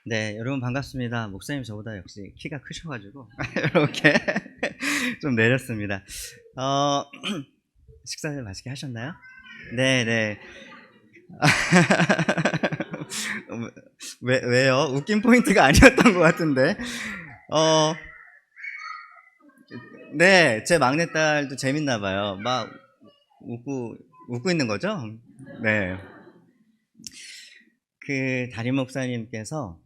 네, 여러분 반갑습니다. 목사님 저보다 역시 키가 크셔가지고 이렇게 좀 내렸습니다. 어, 식사를 맛있게 하셨나요? 네, 네. 왜요? 웃긴 포인트가 아니었던 것 같은데. 어, 네, 제 막내딸도 재밌나 봐요. 막 웃고 있는 거죠? 네. 그 담임 목사님께서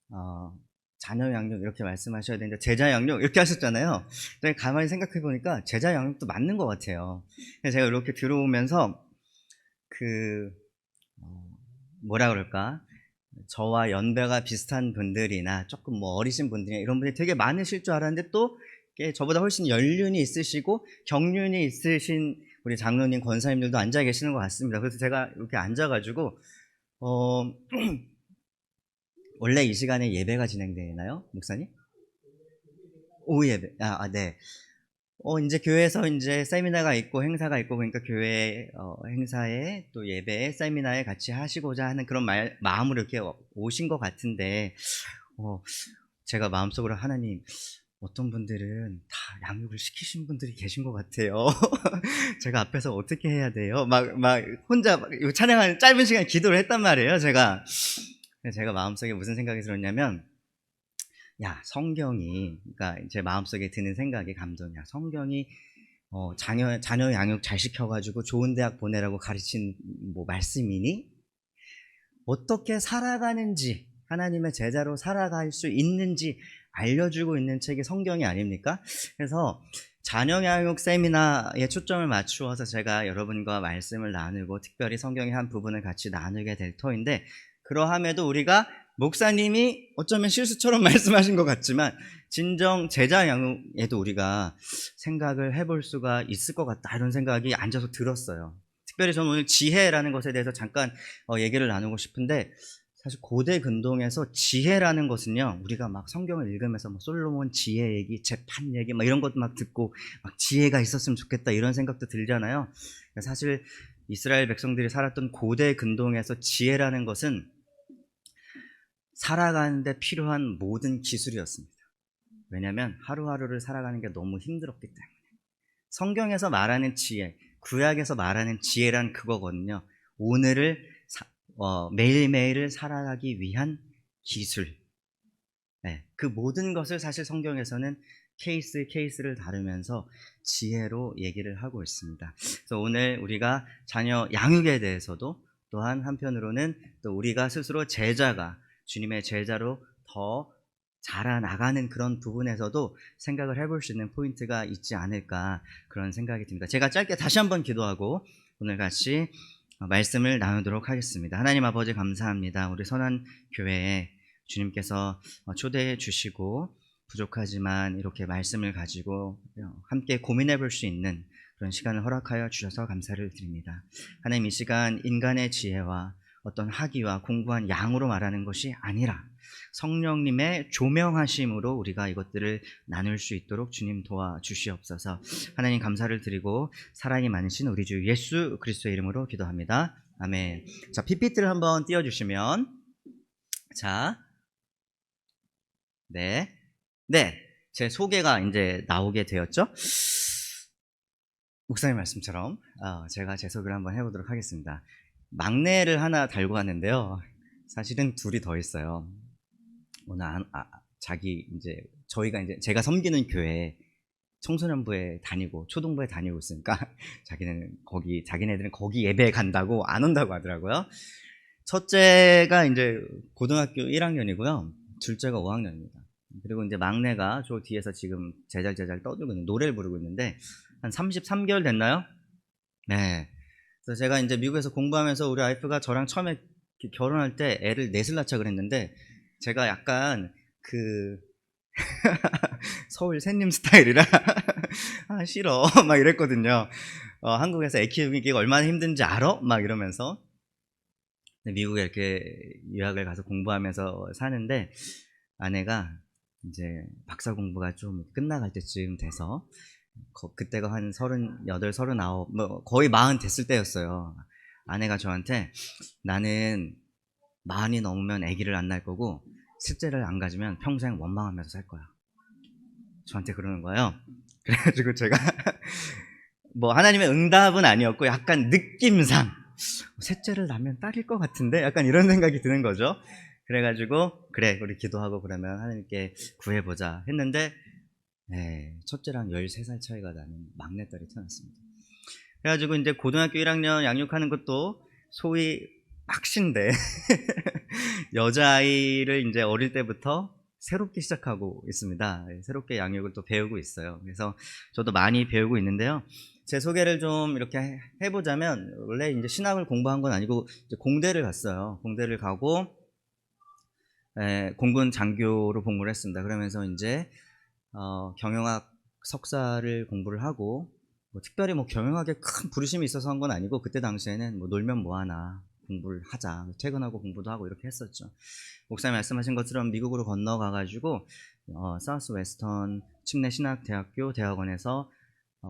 어, 자녀 양육 이렇게 말씀하셔야 되는데 제자 양육 이렇게 하셨잖아요. 근데 가만히 생각해 보니까 제자 양육도 맞는 것 같아요. 그래서 제가 이렇게 들어오면서 그 뭐라 그럴까, 저와 연배가 비슷한 분들이나 조금 뭐 어리신 분들이나 이런 분이 되게 많으실 줄 알았는데 또 이게 저보다 훨씬 연륜이 있으시고 경륜이 있으신 우리 장로님 권사님들도 앉아 계시는 것 같습니다. 그래서 제가 이렇게 앉아가지고 어, 원래 이 시간에 예배가 진행되나요, 목사님? 오후 예배. 네. 이제 교회에서 이제 세미나가 있고 행사가 있고 그러니까 교회 행사에 또 예배에 세미나에 같이 하시고자 하는 그런 마음으로 이렇게 오신 것 같은데, 어, 제가 마음속으로 하나님, 어떤 분들은 다 양육을 시키신 분들이 계신 것 같아요. 제가 앞에서 어떻게 해야 돼요? 막 혼자 찬양하는 짧은 시간 기도를 했단 말이에요, 제가. 제가 마음속에 무슨 생각이 들었냐면, 야, 성경이, 그러니까 제 마음속에 드는 생각이 감동이야. 성경이 자녀 양육 잘 시켜가지고 좋은 대학 보내라고 가르친 뭐 말씀이니? 어떻게 살아가는지, 하나님의 제자로 살아갈 수 있는지 알려주고 있는 책이 성경이 아닙니까? 그래서 자녀 양육 세미나에 초점을 맞추어서 제가 여러분과 말씀을 나누고 특별히 성경의 한 부분을 같이 나누게 될 터인데, 그러함에도 우리가 목사님이 어쩌면 실수처럼 말씀하신 것 같지만 진정 제자 양육에도 우리가 생각을 해볼 수가 있을 것 같다, 이런 생각이 앉아서 들었어요. 특별히 저는 오늘 지혜라는 것에 대해서 잠깐 얘기를 나누고 싶은데, 사실 고대 근동에서 지혜라는 것은요, 우리가 막 성경을 읽으면서 뭐 솔로몬 지혜 얘기, 재판 얘기 막 이런 것도 막 듣고 막 지혜가 있었으면 좋겠다 이런 생각도 들잖아요. 사실 이스라엘 백성들이 살았던 고대 근동에서 지혜라는 것은 살아가는데 필요한 모든 기술이었습니다. 왜냐하면 하루하루를 살아가는 게 너무 힘들었기 때문에. 성경에서 말하는 지혜, 구약에서 말하는 지혜란 그거거든요. 오늘을 매일매일을 살아가기 위한 기술. 네, 그 모든 것을 사실 성경에서는 케이스를 다루면서 지혜로 얘기를 하고 있습니다. 그래서 오늘 우리가 자녀 양육에 대해서도, 또한 한편으로는 또 우리가 스스로 주님의 제자로 더 자라나가는 그런 부분에서도 생각을 해볼 수 있는 포인트가 있지 않을까, 그런 생각이 듭니다. 제가 짧게 다시 한번 기도하고 오늘 같이 말씀을 나누도록 하겠습니다. 하나님 아버지, 감사합니다. 우리 선한 교회에 주님께서 초대해 주시고 부족하지만 이렇게 말씀을 가지고 함께 고민해 볼 수 있는 그런 시간을 허락하여 주셔서 감사를 드립니다. 하나님, 이 시간 인간의 지혜와 어떤 학위와 공부한 양으로 말하는 것이 아니라 성령님의 조명하심으로 우리가 이것들을 나눌 수 있도록 주님 도와주시옵소서. 하나님, 감사를 드리고 사랑이 많으신 우리 주 예수 그리스도의 이름으로 기도합니다. 아멘. 자, PPT를 한번 띄워주시면, 자, 네, 제 소개가 이제 나오게 되었죠. 목사님 말씀처럼 제가 제 소개를 한번 해보도록 하겠습니다. 막내를 하나 달고 왔는데요, 사실은 둘이 더 있어요. 오늘 저희가 이제 제가 섬기는 교회 청소년부에 다니고 초등부에 다니고 있으니까 자기네들은 거기 예배에 간다고 안 온다고 하더라고요. 첫째가 이제 고등학교 1학년이고요. 둘째가 5학년입니다. 그리고 이제 막내가 저 뒤에서 지금 제잘 떠들고 있는, 노래를 부르고 있는데 한 33개월 됐나요? 네. 그래서 제가 이제 미국에서 공부하면서 우리 와이프가 저랑 처음에 결혼할 때 애를 넷을 낳자 그랬는데, 제가 약간 서울 샌님 스타일이라 싫어 막 이랬거든요. 한국에서 애 키우기가 얼마나 힘든지 알아? 막 이러면서. 미국에 이렇게 유학을 가서 공부하면서 사는데, 아내가 이제 박사 공부가 좀 끝나갈 때쯤 돼서, 그때가 한 38, 39, 뭐 거의 40 됐을 때였어요. 아내가 저한테, 나는 40이 넘으면 아기를 안 낳을 거고 셋째를 안 가지면 평생 원망하면서 살 거야. 저한테 그러는 거예요. 그래가지고 제가 뭐 하나님의 응답은 아니었고 약간 느낌상 셋째를 낳으면 딸일 것 같은데 약간 이런 생각이 드는 거죠. 그래가지고 그래 우리 기도하고 그러면 하나님께 구해보자 했는데 첫째랑 13살 차이가 나는 막내딸이 태어났습니다. 그래가지고 이제 고등학교 1학년 양육하는 것도 소위 빡신데 여자아이를 이제 어릴 때부터 새롭게 시작하고 있습니다. 새롭게 양육을 또 배우고 있어요. 그래서 저도 많이 배우고 있는데요. 제 소개를 좀 이렇게 해보자면 원래 이제 신학을 공부한 건 아니고 이제 공대를 갔어요. 공대를 가고 공군 장교로 복무를 했습니다. 그러면서 이제 경영학 석사를 공부를 하고 뭐 특별히 뭐 경영학에 큰 부르심이 있어서 한 건 아니고 그때 당시에는 뭐 놀면 뭐하나 공부를 하자 퇴근하고 공부도 하고 이렇게 했었죠. 목사님 말씀하신 것처럼 미국으로 건너가가지고 사우스 웨스턴 침례 신학대학교 대학원에서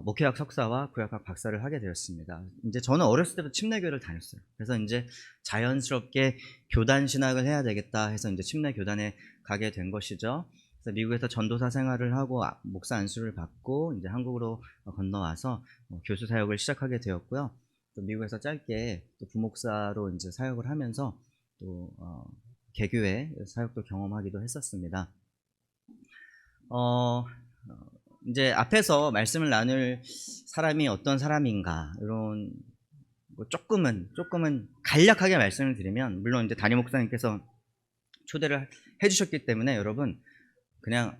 목회학 석사와 구약학 박사를 하게 되었습니다. 이제 저는 어렸을 때부터 침례교회를 다녔어요. 그래서 이제 자연스럽게 교단 신학을 해야 되겠다 해서 이제 침례 교단에 가게 된 것이죠. 그래서 미국에서 전도사 생활을 하고 목사 안수를 받고 이제 한국으로 건너와서 교수 사역을 시작하게 되었고요. 또 미국에서 짧게 또 부목사로 이제 사역을 하면서 또 개교회 사역도 경험하기도 했었습니다. 이제 앞에서 말씀을 나눌 사람이 어떤 사람인가 이런 뭐 조금은 간략하게 말씀을 드리면 물론 이제 담임 목사님께서 초대를 해주셨기 때문에 여러분 그냥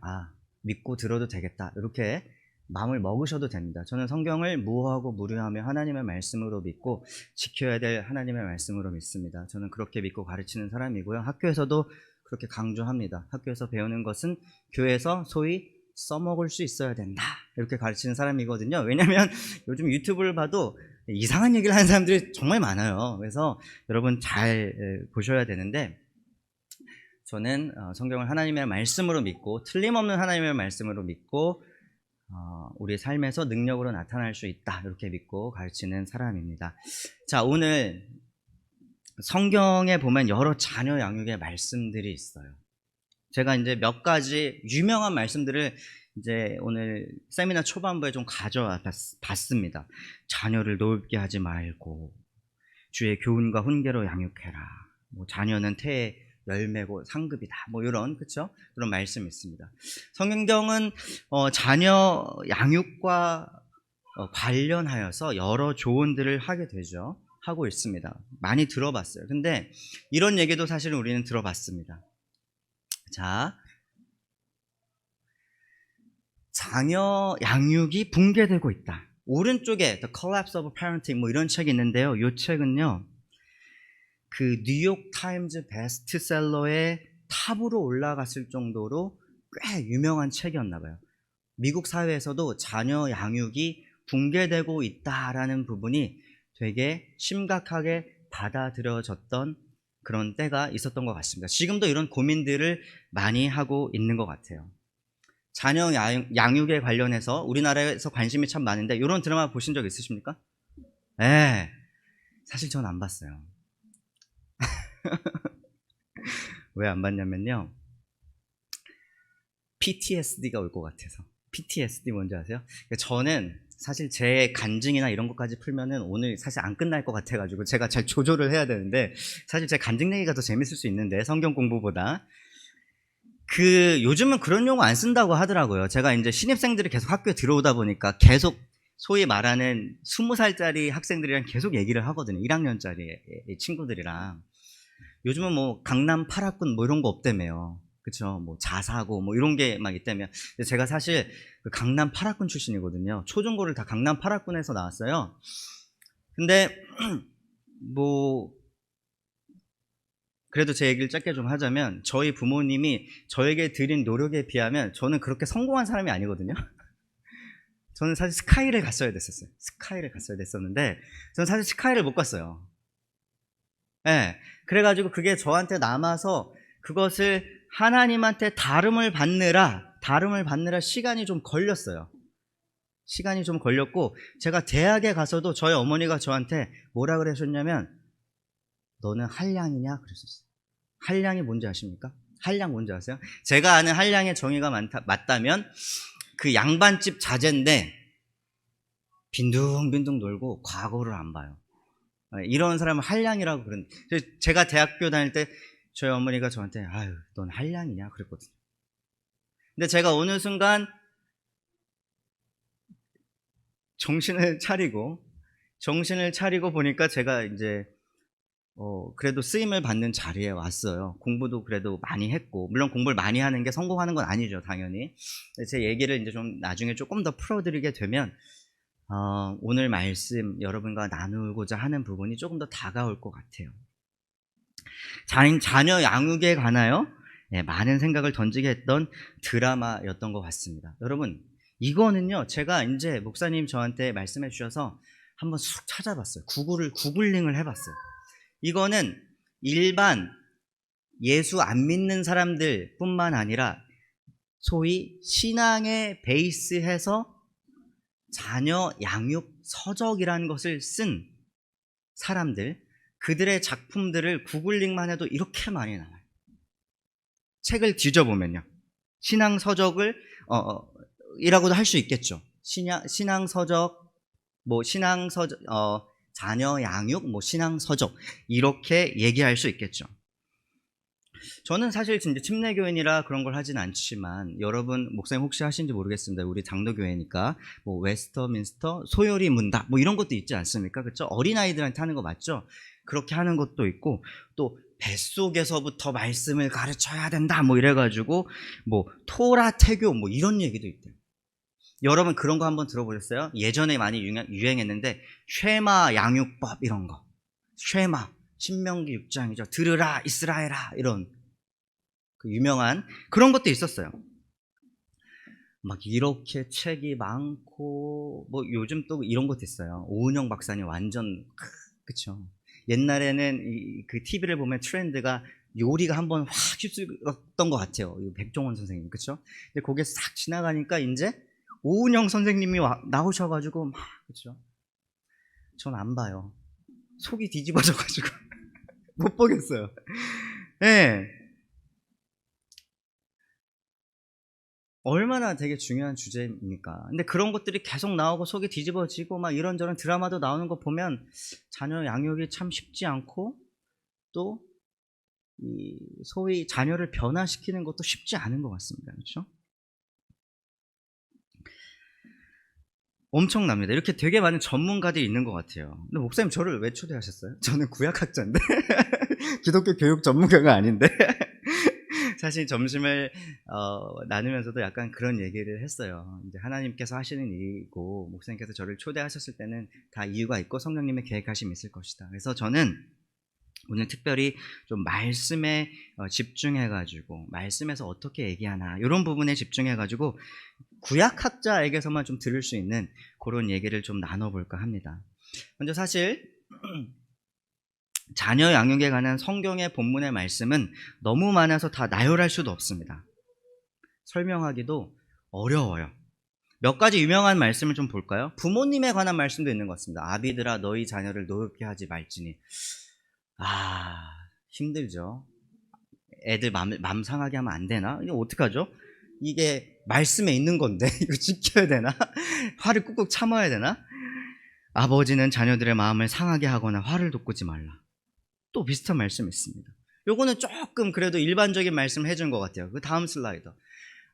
믿고 들어도 되겠다 이렇게 마음을 먹으셔도 됩니다. 저는 성경을 무호하고 무료하며 하나님의 말씀으로 믿고 지켜야 될 하나님의 말씀으로 믿습니다. 저는 그렇게 믿고 가르치는 사람이고요. 학교에서도 그렇게 강조합니다. 학교에서 배우는 것은 교회에서 소위 써먹을 수 있어야 된다 이렇게 가르치는 사람이거든요. 왜냐하면 요즘 유튜브를 봐도 이상한 얘기를 하는 사람들이 정말 많아요. 그래서 여러분 잘 보셔야 되는데 저는 성경을 하나님의 말씀으로 믿고 틀림없는 하나님의 말씀으로 믿고 우리 삶에서 능력으로 나타날 수 있다 이렇게 믿고 가르치는 사람입니다. 자, 오늘 성경에 보면 여러 자녀 양육의 말씀들이 있어요. 제가 이제 몇 가지 유명한 말씀들을 이제 오늘 세미나 초반부에 좀 가져와 봤습니다. 자녀를 노엽게 하지 말고 주의 교훈과 훈계로 양육해라. 뭐 자녀는 태의 열매고 상급이다. 뭐 이런 그런 말씀이 있습니다. 성경은 자녀 양육과 관련하여서 여러 조언들을 하고 있습니다. 많이 들어봤어요. 근데 이런 얘기도 사실 우리는 들어봤습니다. 자, 자녀 양육이 붕괴되고 있다. 오른쪽에 The Collapse of Parenting 뭐 이런 책이 있는데요. 이 책은요. 그 뉴욕 타임즈 베스트셀러의 탑으로 올라갔을 정도로 꽤 유명한 책이었나 봐요. 미국 사회에서도 자녀 양육이 붕괴되고 있다라는 부분이 되게 심각하게 받아들여졌던 그런 때가 있었던 것 같습니다. 지금도 이런 고민들을 많이 하고 있는 것 같아요. 자녀 양육에 관련해서 우리나라에서 관심이 참 많은데 이런 드라마 보신 적 있으십니까? 네, 사실 전 안 봤어요. 왜 안 봤냐면요, PTSD가 올 것 같아서. PTSD 뭔지 아세요? 저는 사실 제 간증이나 이런 것까지 풀면은 오늘 사실 안 끝날 것 같아가지고 제가 잘 조절을 해야 되는데, 사실 제 간증 얘기가 더 재밌을 수 있는데 성경 공부보다. 요즘은 그런 용어 안 쓴다고 하더라고요. 제가 이제 신입생들이 계속 학교에 들어오다 보니까 계속 소위 말하는 20살짜리 학생들이랑 계속 얘기를 하거든요. 1학년짜리 친구들이랑. 요즘은 뭐 강남 8학군 뭐 이런 거 없다며요. 그쵸? 뭐 자사고 뭐 이런 게 막 있다며. 제가 사실 그 강남 8학군 출신이거든요. 초중고를 다 강남 8학군에서 나왔어요. 근데 뭐 그래도 제 얘기를 짧게 좀 하자면 저희 부모님이 저에게 드린 노력에 비하면 저는 그렇게 성공한 사람이 아니거든요. 저는 사실 스카이를 갔어야 됐었어요. 스카이를 갔어야 됐었는데 저는 사실 스카이를 못 갔어요. 네, 그래가지고 그게 저한테 남아서 그것을 하나님한테 다름을 받느라 시간이 좀 걸렸어요. 시간이 좀 걸렸고, 제가 대학에 가서도 저희 어머니가 저한테 뭐라 그러셨냐면 너는 한량이냐 그랬었어요. 한량이 뭔지 아십니까? 한량 뭔지 아세요? 제가 아는 한량의 정의가 맞다면 그 양반집 자제인데 빈둥빈둥 놀고 과거를 안 봐요. 이런 사람을 한량이라고 그러는데, 제가 대학교 다닐 때 저희 어머니가 저한테 아유 넌 한량이냐 그랬거든요. 근데 제가 어느 순간 정신을 차리고 보니까 제가 이제 그래도 쓰임을 받는 자리에 왔어요. 공부도 그래도 많이 했고, 물론 공부를 많이 하는 게 성공하는 건 아니죠, 당연히. 제 얘기를 이제 좀 나중에 조금 더 풀어드리게 되면, 오늘 말씀 여러분과 나누고자 하는 부분이 조금 더 다가올 것 같아요. 자녀 양육에 관하여 많은 생각을 던지게 했던 드라마였던 것 같습니다. 여러분, 이거는요, 제가 이제 목사님 저한테 말씀해 주셔서 한번 쑥 찾아봤어요. 구글링을 해봤어요. 이거는 일반 예수 안 믿는 사람들 뿐만 아니라 소위 신앙에 베이스해서 자녀 양육 서적이라는 것을 쓴 사람들, 그들의 작품들을 구글링만 해도 이렇게 많이 나와요. 책을 뒤져보면요, 신앙 서적을 이라고도 할 수 있겠죠. 신앙 서적, 자녀 양육, 신앙 서적, 이렇게 얘기할 수 있겠죠. 저는 사실 진짜 침례교인이라 그런 걸 하진 않지만, 여러분 목사님 혹시 하신지 모르겠습니다. 우리 장로교회니까 웨스터민스터 소요리 문답 이런 것도 있지 않습니까? 그렇죠? 어린아이들한테 하는 거 맞죠? 그렇게 하는 것도 있고, 또 뱃속에서부터 말씀을 가르쳐야 된다 이래가지고 토라 태교 이런 얘기도 있대요. 여러분 그런 거 한번 들어보셨어요? 예전에 많이 유행했는데 쉐마 양육법 이런 거. 쉐마 신명기 6장이죠. 들으라 이스라엘아, 이런 그 유명한 그런 것도 있었어요. 막 이렇게 책이 많고 요즘 또 이런 것도 있어요. 오은영 박사님 완전 그쵸. 옛날에는 그 TV를 보면 트렌드가 요리가 한번 확 휩쓸었던 것 같아요. 백종원 선생님, 그쵸? 근데 거기에 싹 지나가니까 이제 오은영 선생님이 나오셔가지고 그쵸? 전 안 봐요. 속이 뒤집어져가지고 못 보겠어요. 네. 얼마나 되게 중요한 주제입니까? 근데 그런 것들이 계속 나오고 속이 뒤집어지고 이런저런 드라마도 나오는 거 보면 자녀 양육이 참 쉽지 않고, 또 소위 자녀를 변화시키는 것도 쉽지 않은 것 같습니다. 그렇죠? 엄청납니다. 이렇게 되게 많은 전문가들이 있는 것 같아요. 근데 목사님 저를 왜 초대하셨어요? 저는 구약학자인데 기독교 교육 전문가가 아닌데 사실 점심을 나누면서도 약간 그런 얘기를 했어요. 이제 하나님께서 하시는 일이고 목사님께서 저를 초대하셨을 때는 다 이유가 있고 성령님의 계획하심이 있을 것이다. 그래서 저는 오늘 특별히 좀 말씀에 집중해가지고, 말씀에서 어떻게 얘기하나 이런 부분에 집중해가지고 구약학자에게서만 좀 들을 수 있는 그런 얘기를 좀 나눠볼까 합니다. 먼저 사실 자녀 양육에 관한 성경의 본문의 말씀은 너무 많아서 다 나열할 수도 없습니다. 설명하기도 어려워요. 몇 가지 유명한 말씀을 좀 볼까요? 부모님에 관한 말씀도 있는 것 같습니다. 아비들아 너희 자녀를 노엽게 하지 말지니. 힘들죠. 애들 맘 상하게 하면 안 되나? 이거 어떡하죠? 이게 말씀에 있는 건데 이거 지켜야 되나? 화를 꾹꾹 참아야 되나? 아버지는 자녀들의 마음을 상하게 하거나 화를 돋구지 말라. 또 비슷한 말씀이 있습니다. 요거는 조금 그래도 일반적인 말씀을 해준 것 같아요. 그 다음 슬라이드.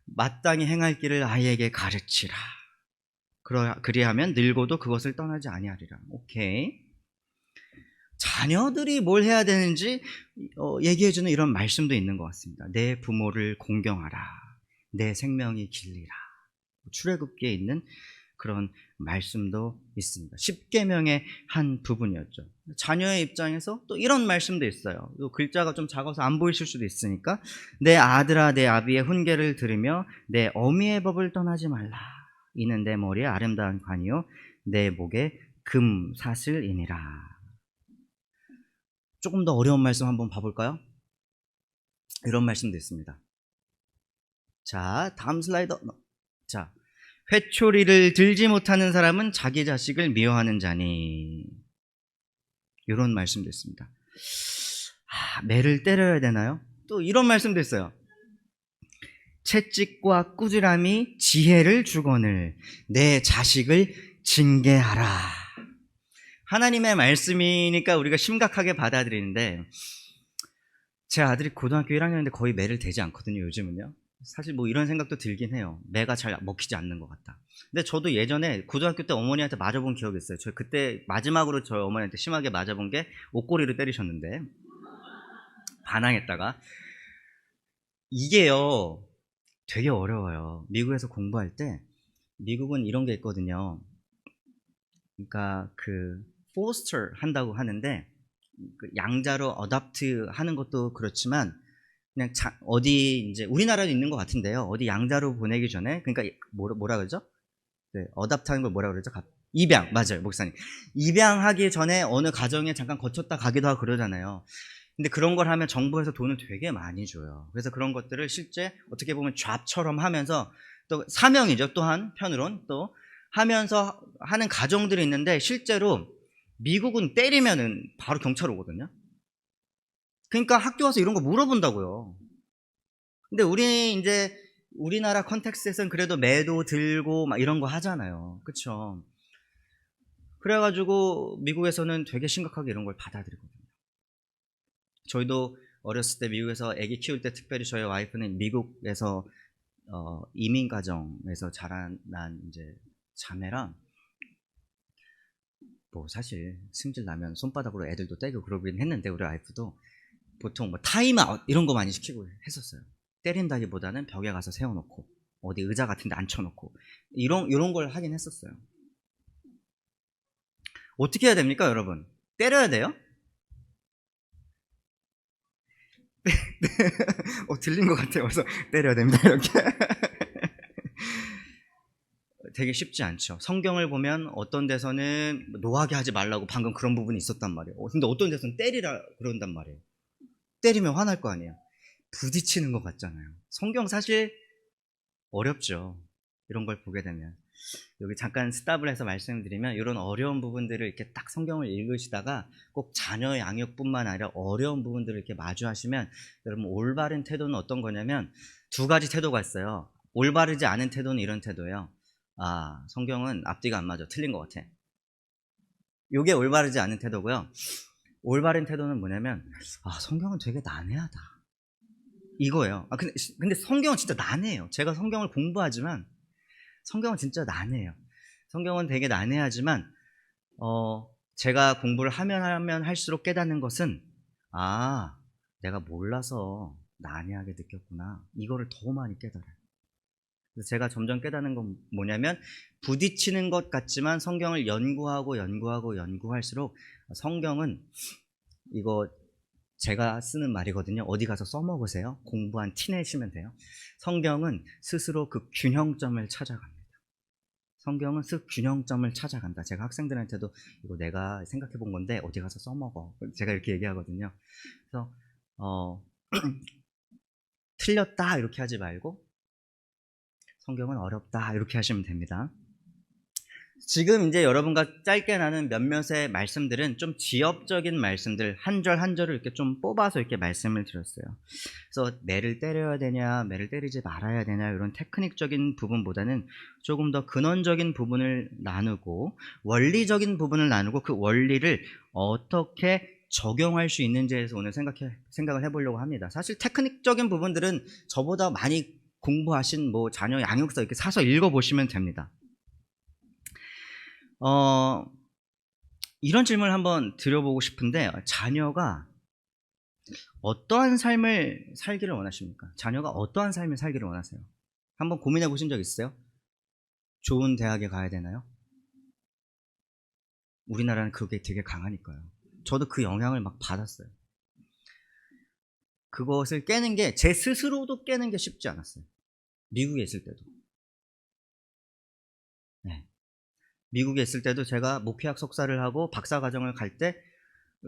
마땅히 행할 길을 아이에게 가르치라. 그리하면 늙어도 그것을 떠나지 아니하리라. 오케이. 자녀들이 뭘 해야 되는지 얘기해주는 이런 말씀도 있는 것 같습니다. 내 부모를 공경하라. 내 생명이 길리라. 출애굽기에 있는 그런 말씀도 있습니다. 십계명의 한 부분이었죠. 자녀의 입장에서 또 이런 말씀도 있어요. 글자가 좀 작아서 안 보이실 수도 있으니까, 내 아들아 내 아비의 훈계를 들으며 내 어미의 법을 떠나지 말라. 이는 내 머리에 아름다운 관이요 내 목에 금사슬이니라. 조금 더 어려운 말씀 한번 봐볼까요? 이런 말씀도 있습니다. 자, 다음 슬라이더. 자, 회초리를 들지 못하는 사람은 자기 자식을 미워하는 자니. 이런 말씀도 있습니다. 매를 때려야 되나요? 또 이런 말씀도 있어요. 채찍과 꾸지람이 지혜를 주거늘 내 자식을 징계하라. 하나님의 말씀이니까 우리가 심각하게 받아들이는데, 제 아들이 고등학교 1학년인데 거의 매를 대지 않거든요, 요즘은요. 사실 뭐 이런 생각도 들긴 해요. 매가 잘 먹히지 않는 것 같다. 근데 저도 예전에 고등학교 때 어머니한테 맞아본 기억이 있어요. 저 그때 마지막으로 저희 어머니한테 심하게 맞아본 게 옷걸이로 때리셨는데, 반항했다가. 이게요 되게 어려워요. 미국에서 공부할 때 미국은 이런 게 있거든요. 그러니까 그 포스터 한다고 하는데, 그 양자로 어답트 하는 것도 그렇지만 그냥 어디 이제 우리나라도 있는 것 같은데요. 어디 양자로 보내기 전에, 그러니까 뭐라 그러죠? 네, 어답트 하는 걸 뭐라 그러죠? 입양. 맞아요, 목사님. 입양하기 전에 어느 가정에 잠깐 거쳤다 가기도 하고 그러잖아요. 근데 그런 걸 하면 정부에서 돈을 되게 많이 줘요. 그래서 그런 것들을 실제 어떻게 보면 잡처럼 하면서, 또 사명이죠. 또 한편으론 또 하면서 하는 가정들이 있는데, 실제로 미국은 때리면은 바로 경찰 오거든요. 그러니까 학교 와서 이런 거 물어본다고요. 근데 이제 우리나라 컨텍스트에서는 그래도 매도 들고 막 이런 거 하잖아요. 그쵸? 그래가지고 미국에서는 되게 심각하게 이런 걸 받아들이거든요. 저희도 어렸을 때 미국에서 아기 키울 때, 특별히 저희 와이프는 미국에서 이민 가정에서 자란 이제 자매랑, 뭐 사실 승질 나면 손바닥으로 애들도 때리고 그러긴 했는데, 우리 와이프도 보통 뭐 타임아웃 이런 거 많이 시키고 했었어요. 때린다기보다는 벽에 가서 세워놓고 어디 의자 같은 데 앉혀놓고 이런 걸 하긴 했었어요. 어떻게 해야 됩니까, 여러분? 때려야 돼요? 들린 것 같아요. 그래서 때려야 됩니다, 이렇게. 되게 쉽지 않죠. 성경을 보면 어떤 데서는 노하게 하지 말라고 방금 그런 부분이 있었단 말이에요. 근데 어떤 데서는 때리라 그런단 말이에요. 때리면 화날 거 아니에요. 부딪히는 것 같잖아요. 성경 사실 어렵죠. 이런 걸 보게 되면. 여기 잠깐 스탑을 해서 말씀드리면, 이런 어려운 부분들을 이렇게 딱 성경을 읽으시다가 꼭 자녀 양육뿐만 아니라 어려운 부분들을 이렇게 마주하시면, 여러분 올바른 태도는 어떤 거냐면, 두 가지 태도가 있어요. 올바르지 않은 태도는 이런 태도예요. 아, 성경은 앞뒤가 안 맞아. 틀린 것 같아. 이게 올바르지 않은 태도고요. 올바른 태도는 뭐냐면, 아, 성경은 되게 난해하다. 이거예요. 근데 성경은 진짜 난해해요. 제가 성경을 공부하지만 성경은 진짜 난해해요. 성경은 되게 난해하지만 제가 공부를 하면 할수록 깨닫는 것은, 아, 내가 몰라서 난해하게 느꼈구나. 이거를 더 많이 깨달아요. 그래서 제가 점점 깨닫는 건 뭐냐면, 부딪히는 것 같지만 성경을 연구할수록 성경은, 이거 제가 쓰는 말이거든요. 어디 가서 써먹으세요. 공부한 티 내시면 돼요. 성경은 스스로 그 균형점을 찾아갑니다. 성경은 쓱 균형점을 찾아간다. 제가 학생들한테도 이거 내가 생각해 본 건데 어디 가서 써먹어. 제가 이렇게 얘기하거든요. 그래서 틀렸다 이렇게 하지 말고, 성경은 어렵다 이렇게 하시면 됩니다. 지금 이제 여러분과 짧게 나눈 몇몇의 말씀들은 좀 지엽적인 말씀들, 한 절 한 절을 이렇게 좀 뽑아서 이렇게 말씀을 드렸어요. 그래서 매를 때려야 되냐, 매를 때리지 말아야 되냐, 이런 테크닉적인 부분보다는 조금 더 근원적인 부분을 나누고, 원리적인 부분을 나누고, 그 원리를 어떻게 적용할 수 있는지에 대해서 오늘 생각을 해보려고 합니다. 사실 테크닉적인 부분들은 저보다 많이 공부하신 뭐 자녀 양육서 이렇게 사서 읽어보시면 됩니다. 이런 질문을 한번 드려보고 싶은데, 자녀가 어떠한 삶을 살기를 원하십니까? 자녀가 어떠한 삶을 살기를 원하세요? 한번 고민해 보신 적 있어요? 좋은 대학에 가야 되나요? 우리나라는 그게 되게 강하니까요. 저도 그 영향을 막 받았어요. 그것을 깨는 게, 제 스스로도 깨는 게 쉽지 않았어요. 미국에 있을 때도. 네. 미국에 있을 때도 제가 목회학 석사를 하고 박사과정을 갈 때,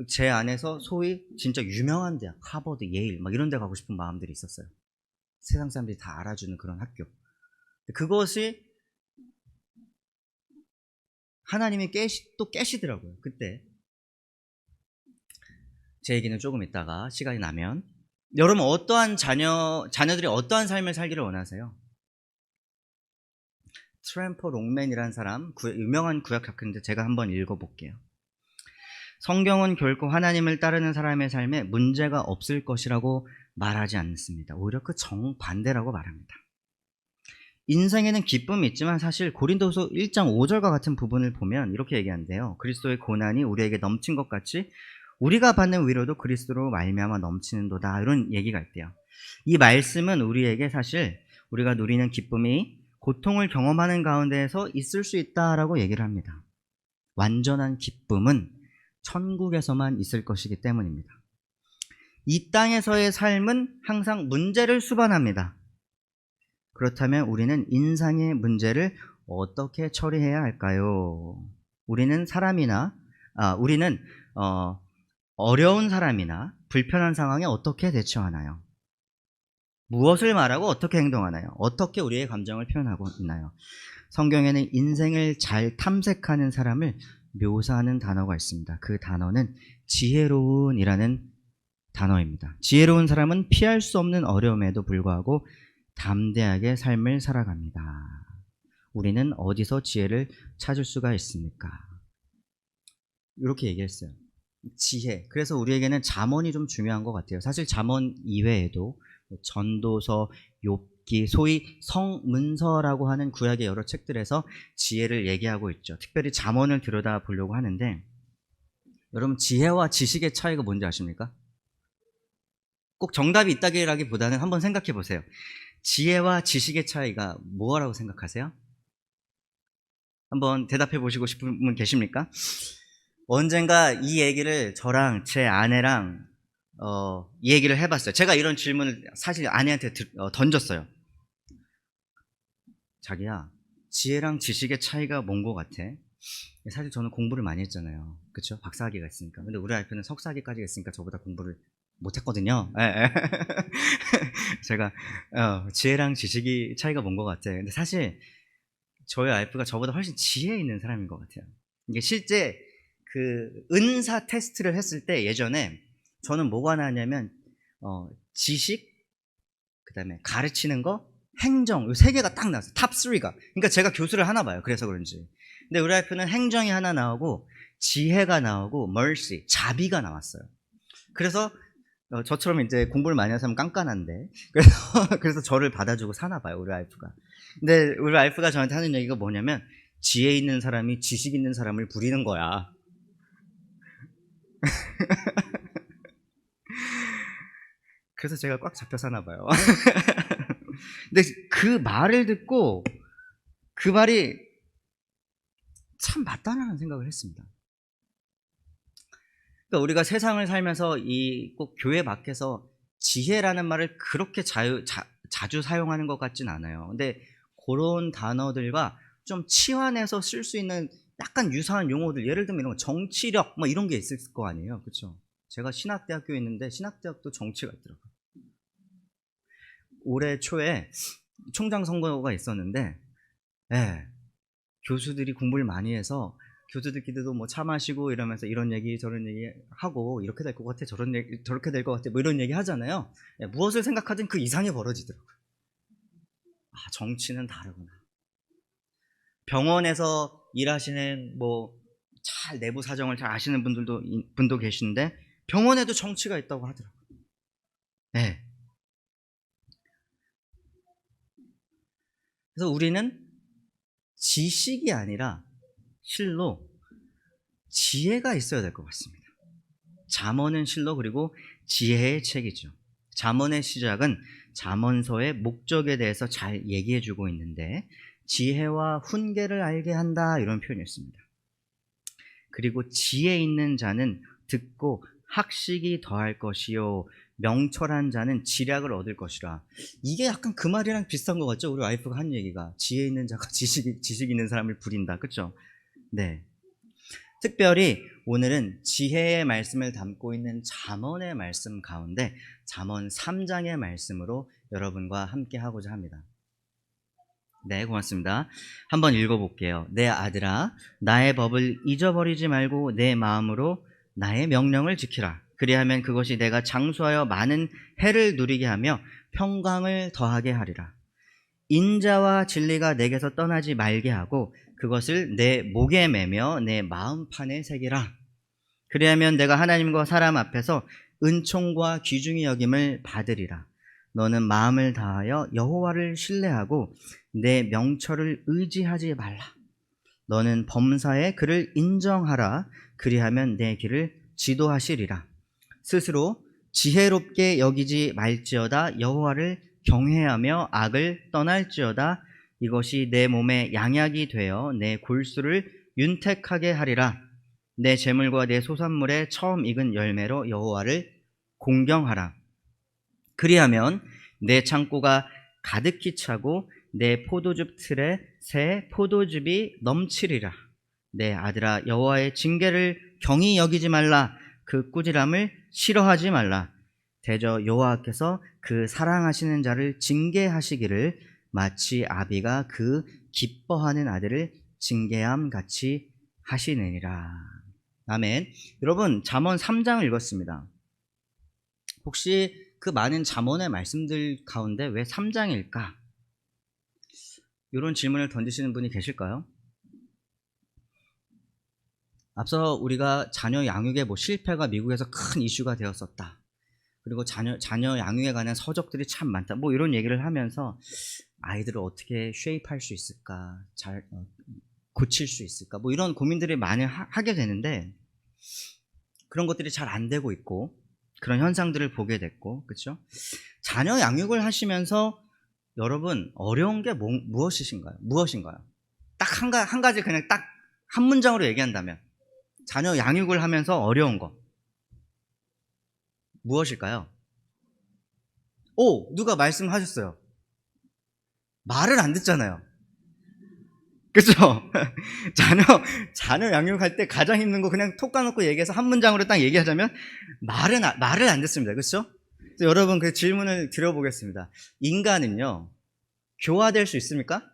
제 안에서 소위 진짜 유명한 대학, 하버드, 예일 막 이런 데 가고 싶은 마음들이 있었어요. 세상 사람들이 다 알아주는 그런 학교. 그것이 하나님이 또 깨시더라고요. 그때. 제 얘기는 조금 있다가 시간이 나면. 여러분 어떠한 자녀들이 어떠한 삶을 살기를 원하세요? 트램퍼 롱맨이라는 사람, 유명한 구약 작가인데 제가 한번 읽어볼게요. 성경은 결코 하나님을 따르는 사람의 삶에 문제가 없을 것이라고 말하지 않습니다. 오히려 그 정반대라고 말합니다. 인생에는 기쁨이 있지만 사실 고린도서 1장 5절과 같은 부분을 보면 이렇게 얘기한대요. 그리스도의 고난이 우리에게 넘친 것 같이 우리가 받는 위로도 그리스도로 말미암아 넘치는도다, 이런 얘기가 있대요. 이 말씀은 우리에게 사실 우리가 누리는 기쁨이 고통을 경험하는 가운데에서 있을 수 있다라고 얘기를 합니다. 완전한 기쁨은 천국에서만 있을 것이기 때문입니다. 이 땅에서의 삶은 항상 문제를 수반합니다. 그렇다면 우리는 인생의 문제를 어떻게 처리해야 할까요? 우리는 어려운 사람이나 불편한 상황에 어떻게 대처하나요? 무엇을 말하고 어떻게 행동하나요? 어떻게 우리의 감정을 표현하고 있나요? 성경에는 인생을 잘 탐색하는 사람을 묘사하는 단어가 있습니다. 그 단어는 지혜로운이라는 단어입니다. 지혜로운 사람은 피할 수 없는 어려움에도 불구하고 담대하게 삶을 살아갑니다. 우리는 어디서 지혜를 찾을 수가 있습니까? 이렇게 얘기했어요. 지혜. 그래서 우리에게는 잠언이 좀 중요한 것 같아요. 사실 잠언 이외에도 전도서, 욥기, 소위 성문서라고 하는 구약의 여러 책들에서 지혜를 얘기하고 있죠. 특별히 잠언을 들여다 보려고 하는데, 여러분 지혜와 지식의 차이가 뭔지 아십니까? 꼭 정답이 있다기보다는 한번 생각해 보세요. 지혜와 지식의 차이가 뭐라고 생각하세요? 한번 대답해 보시고 싶은 분 계십니까? 언젠가 이 얘기를 저랑 제 아내랑 이 얘기를 해봤어요. 제가 이런 질문을 사실 아내한테 던졌어요. 자기야, 지혜랑 지식의 차이가 뭔 것 같아? 사실 저는 공부를 많이 했잖아요. 그쵸? 박사학위가 있으니까. 근데 우리 와이프는 석사학위까지 했으니까 저보다 공부를 못했거든요. 제가 지혜랑 지식이 차이가 뭔 것 같아. 근데 사실 저희 와이프가 저보다 훨씬 지혜 있는 사람인 것 같아요. 이게 실제 그 은사 테스트를 했을 때 예전에 저는 뭐가 나왔냐면 지식, 그 다음에 가르치는 거, 행정, 이 세 개가 딱 나왔어요. 탑 3가. 그러니까 제가 교수를 하나 봐요. 그래서 그런지. 근데 우리 와이프는 행정이 하나 나오고 지혜가 나오고 mercy, 자비가 나왔어요. 그래서 저처럼 이제 공부를 많이 하는 사람은 깐깐한데 그래서 저를 받아주고 사나 봐요, 우리 와이프가. 근데 우리 와이프가 저한테 하는 얘기가 뭐냐면 지혜 있는 사람이 지식 있는 사람을 부리는 거야. 그래서 제가 꽉 잡혀 사나 봐요. 근데 그 말을 듣고 그 말이 참 맞다라는 생각을 했습니다. 그러니까 우리가 세상을 살면서 꼭 교회 밖에서 지혜라는 말을 그렇게 자주 사용하는 것 같진 않아요. 근데 그런 단어들과 좀 치환해서 쓸 수 있는 약간 유사한 용어들, 예를 들면 이런 거 정치력 뭐 이런 게 있을 거 아니에요. 그렇죠? 제가 신학대학교에 있는데 신학대학도 정치가 있더라고요. 올해 초에 총장 선거가 있었는데 교수들이 공부를 많이 해서 교수들끼리도 뭐 차 마시고 이러면서 이런 얘기 저런 얘기 하고 이렇게 될 것 같아, 저렇게 될 것 같아, 뭐 이런 얘기 하잖아요. 무엇을 생각하든 그 이상이 벌어지더라고요. 정치는 다르구나. 병원에서 일하시는 잘 내부 사정을 잘 아시는 분도 계신데 병원에도 정치가 있다고 하더라고요. 그래서 우리는 지식이 아니라 실로 지혜가 있어야 될 것 같습니다. 잠언은 실로 그리고 지혜의 책이죠. 잠언의 시작은 잠언서의 목적에 대해서 잘 얘기해 주고 있는데 지혜와 훈계를 알게 한다, 이런 표현이었습니다. 그리고 지혜 있는 자는 듣고 학식이 더할 것이요 명철한 자는 지략을 얻을 것이라. 이게 약간 그 말이랑 비슷한 것 같죠? 우리 와이프가 한 얘기가 지혜 있는 자가 지식 있는 사람을 부린다. 그렇죠? 네. 특별히 오늘은 지혜의 말씀을 담고 있는 잠언의 말씀 가운데 잠언 3장의 말씀으로 여러분과 함께 하고자 합니다. 네, 고맙습니다. 한번 읽어볼게요. 내 아들아, 나의 법을 잊어버리지 말고 내 마음으로 나의 명령을 지키라. 그리하면 그것이 내가 장수하여 많은 해를 누리게 하며 평강을 더하게 하리라. 인자와 진리가 내게서 떠나지 말게 하고 그것을 내 목에 매며 내 마음판에 새기라. 그리하면 내가 하나님과 사람 앞에서 은총과 귀중히 여김을 받으리라. 너는 마음을 다하여 여호와를 신뢰하고 내 명철을 의지하지 말라. 너는 범사에 그를 인정하라. 그리하면 내 길을 지도하시리라. 스스로 지혜롭게 여기지 말지어다. 여호와를 경외하며 악을 떠날지어다. 이것이 내 몸에 양약이 되어 내 골수를 윤택하게 하리라. 내 재물과 내 소산물에 처음 익은 열매로 여호와를 공경하라. 그리하면 내 창고가 가득히 차고 내 포도즙 틀에 새 포도즙이 넘치리라. 내 아들아, 여호와의 징계를 경히 여기지 말라. 그 꾸지람을 싫어하지 말라. 대저 여호와께서 그 사랑하시는 자를 징계하시기를 마치 아비가 그 기뻐하는 아들을 징계함 같이 하시느니라. 아멘. 여러분, 잠언 3장을 읽었습니다. 혹시 그 많은 잠언의 말씀들 가운데 왜 3장일까? 이런 질문을 던지시는 분이 계실까요? 앞서 우리가 자녀 양육의 실패가 미국에서 큰 이슈가 되었었다. 그리고 자녀 양육에 관한 서적들이 참 많다. 이런 얘기를 하면서 아이들을 어떻게 쉐입할 수 있을까? 잘 고칠 수 있을까? 이런 고민들이 많이 하게 되는데 그런 것들이 잘 안 되고 있고 그런 현상들을 보게 됐고, 그렇죠? 자녀 양육을 하시면서 여러분 어려운 게 무엇인가요? 딱 한 가지 그냥 딱 한 문장으로 얘기한다면 자녀 양육을 하면서 어려운 거 무엇일까요? 누가 말씀하셨어요. 말을 안 듣잖아요. 그렇죠? 자녀 양육할 때 가장 힘든 거 그냥 톡 까놓고 얘기해서 한 문장으로 딱 얘기하자면 말을 안 듣습니다. 그렇죠? 그래서 여러분 그 질문을 드려보겠습니다. 인간은요 교화될 수 있습니까?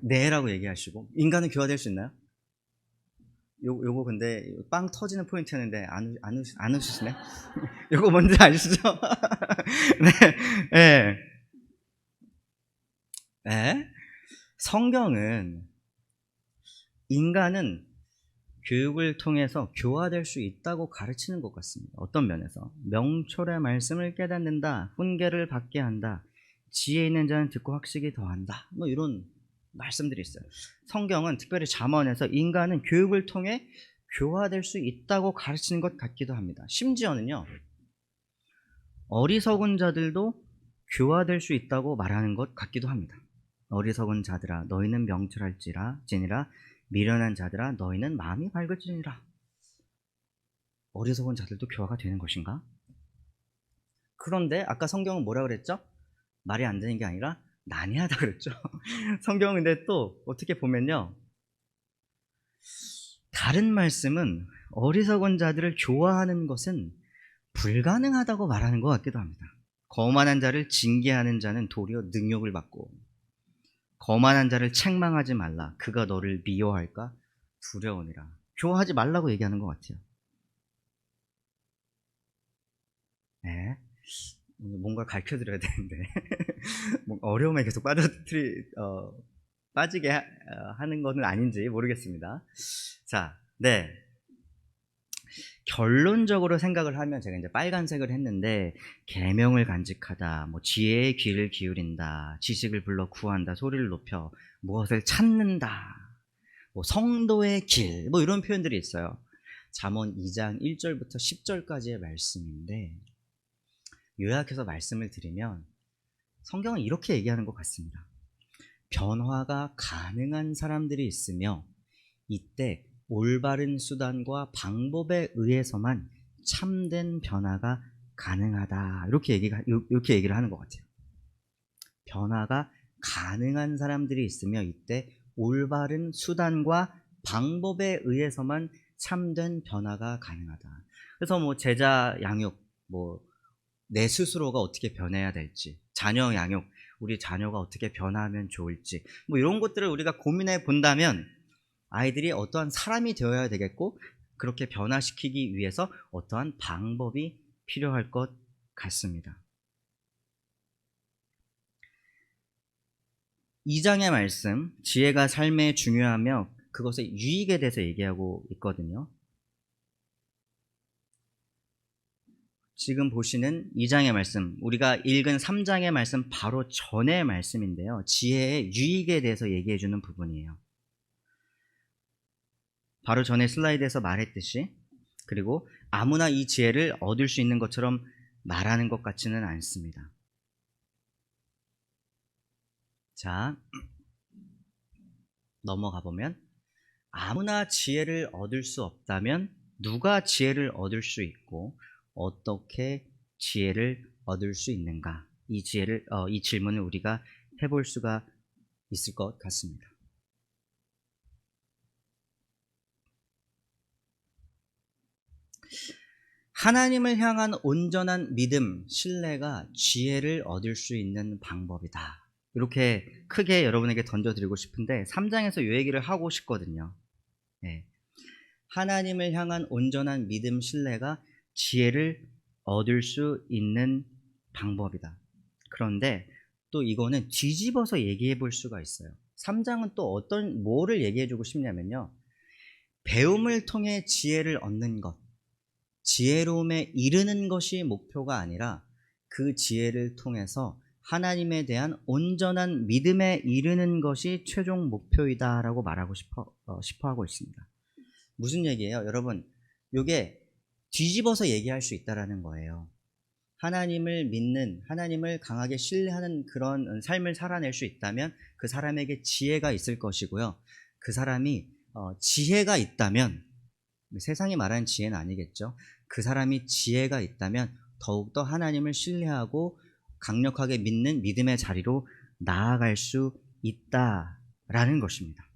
네라고 얘기하시고. 인간은 교화될 수 있나요? 요거 근데 빵 터지는 포인트였는데 안 웃으시네. 요거 뭔지 아시죠? 네. 네. 성경은 인간은 교육을 통해서 교화될 수 있다고 가르치는 것 같습니다. 어떤 면에서 명철의 말씀을 깨닫는다, 훈계를 받게 한다, 지혜 있는 자는 듣고 학식이 더한다, 이런 말씀들이 있어요. 성경은 특별히 잠언에서 인간은 교육을 통해 교화될 수 있다고 가르치는 것 같기도 합니다. 심지어는요 어리석은 자들도 교화될 수 있다고 말하는 것 같기도 합니다. 어리석은 자들아 너희는 명철할지니라, 미련한 자들아 너희는 마음이 밝을지니라. 어리석은 자들도 교화가 되는 것인가? 그런데 아까 성경은 뭐라 그랬죠? 말이 안 되는 게 아니라 난해하다 그랬죠. 성경은 근데 또 어떻게 보면요 다른 말씀은 어리석은 자들을 교화하는 것은 불가능하다고 말하는 것 같기도 합니다. 거만한 자를 징계하는 자는 도리어 능욕을 받고, 거만한 자를 책망하지 말라. 그가 너를 미워할까 두려우니라. 교화하지 말라고 얘기하는 것 같아요. 네. 뭔가 가르쳐드려야 되는데 어려움에 계속 빠지게 하는 것은 아닌지 모르겠습니다. 자, 네. 결론적으로 생각을 하면 제가 이제 빨간색을 했는데 계명을 간직하다, 지혜의 귀를 기울인다, 지식을 불러 구한다, 소리를 높여 무엇을 찾는다, 성도의 길, 이런 표현들이 있어요. 잠언 2장 1절부터 10절까지의 말씀인데 요약해서 말씀을 드리면 성경은 이렇게 얘기하는 것 같습니다. 변화가 가능한 사람들이 있으며 이때 올바른 수단과 방법에 의해서만 참된 변화가 가능하다. 이렇게 얘기를 하는 것 같아요. 변화가 가능한 사람들이 있으며 이때 올바른 수단과 방법에 의해서만 참된 변화가 가능하다. 그래서 제자 양육, 내 스스로가 어떻게 변해야 될지, 자녀 양육, 우리 자녀가 어떻게 변화하면 좋을지, 이런 것들을 우리가 고민해 본다면 아이들이 어떠한 사람이 되어야 되겠고 그렇게 변화시키기 위해서 어떠한 방법이 필요할 것 같습니다. 2장의 말씀, 지혜가 삶에 중요하며 그것의 유익에 대해서 얘기하고 있거든요. 지금 보시는 2장의 말씀, 우리가 읽은 3장의 말씀 바로 전의 말씀인데요. 지혜의 유익에 대해서 얘기해 주는 부분이에요. 바로 전에 슬라이드에서 말했듯이, 그리고 아무나 이 지혜를 얻을 수 있는 것처럼 말하는 것 같지는 않습니다. 자, 넘어가 보면 아무나 지혜를 얻을 수 없다면 누가 지혜를 얻을 수 있고 어떻게 지혜를 얻을 수 있는가? 이 질문을 우리가 해볼 수가 있을 것 같습니다. 하나님을 향한 온전한 믿음, 신뢰가 지혜를 얻을 수 있는 방법이다. 이렇게 크게 여러분에게 던져드리고 싶은데 3장에서 이 얘기를 하고 싶거든요. 네. 하나님을 향한 온전한 믿음, 신뢰가 지혜를 얻을 수 있는 방법이다. 그런데 또 이거는 뒤집어서 얘기해 볼 수가 있어요. 3장은 또 뭐를 얘기해 주고 싶냐면요. 배움을 통해 지혜를 얻는 것, 지혜로움에 이르는 것이 목표가 아니라 그 지혜를 통해서 하나님에 대한 온전한 믿음에 이르는 것이 최종 목표이다라고 말하고 싶어 하고 있습니다. 무슨 얘기예요? 여러분, 이게 뒤집어서 얘기할 수 있다라는 거예요. 하나님을 믿는, 하나님을 강하게 신뢰하는 그런 삶을 살아낼 수 있다면 그 사람에게 지혜가 있을 것이고요. 그 사람이 지혜가 있다면, 세상이 말하는 지혜는 아니겠죠. 그 사람이 지혜가 있다면 더욱더 하나님을 신뢰하고 강력하게 믿는 믿음의 자리로 나아갈 수 있다라는 것입니다.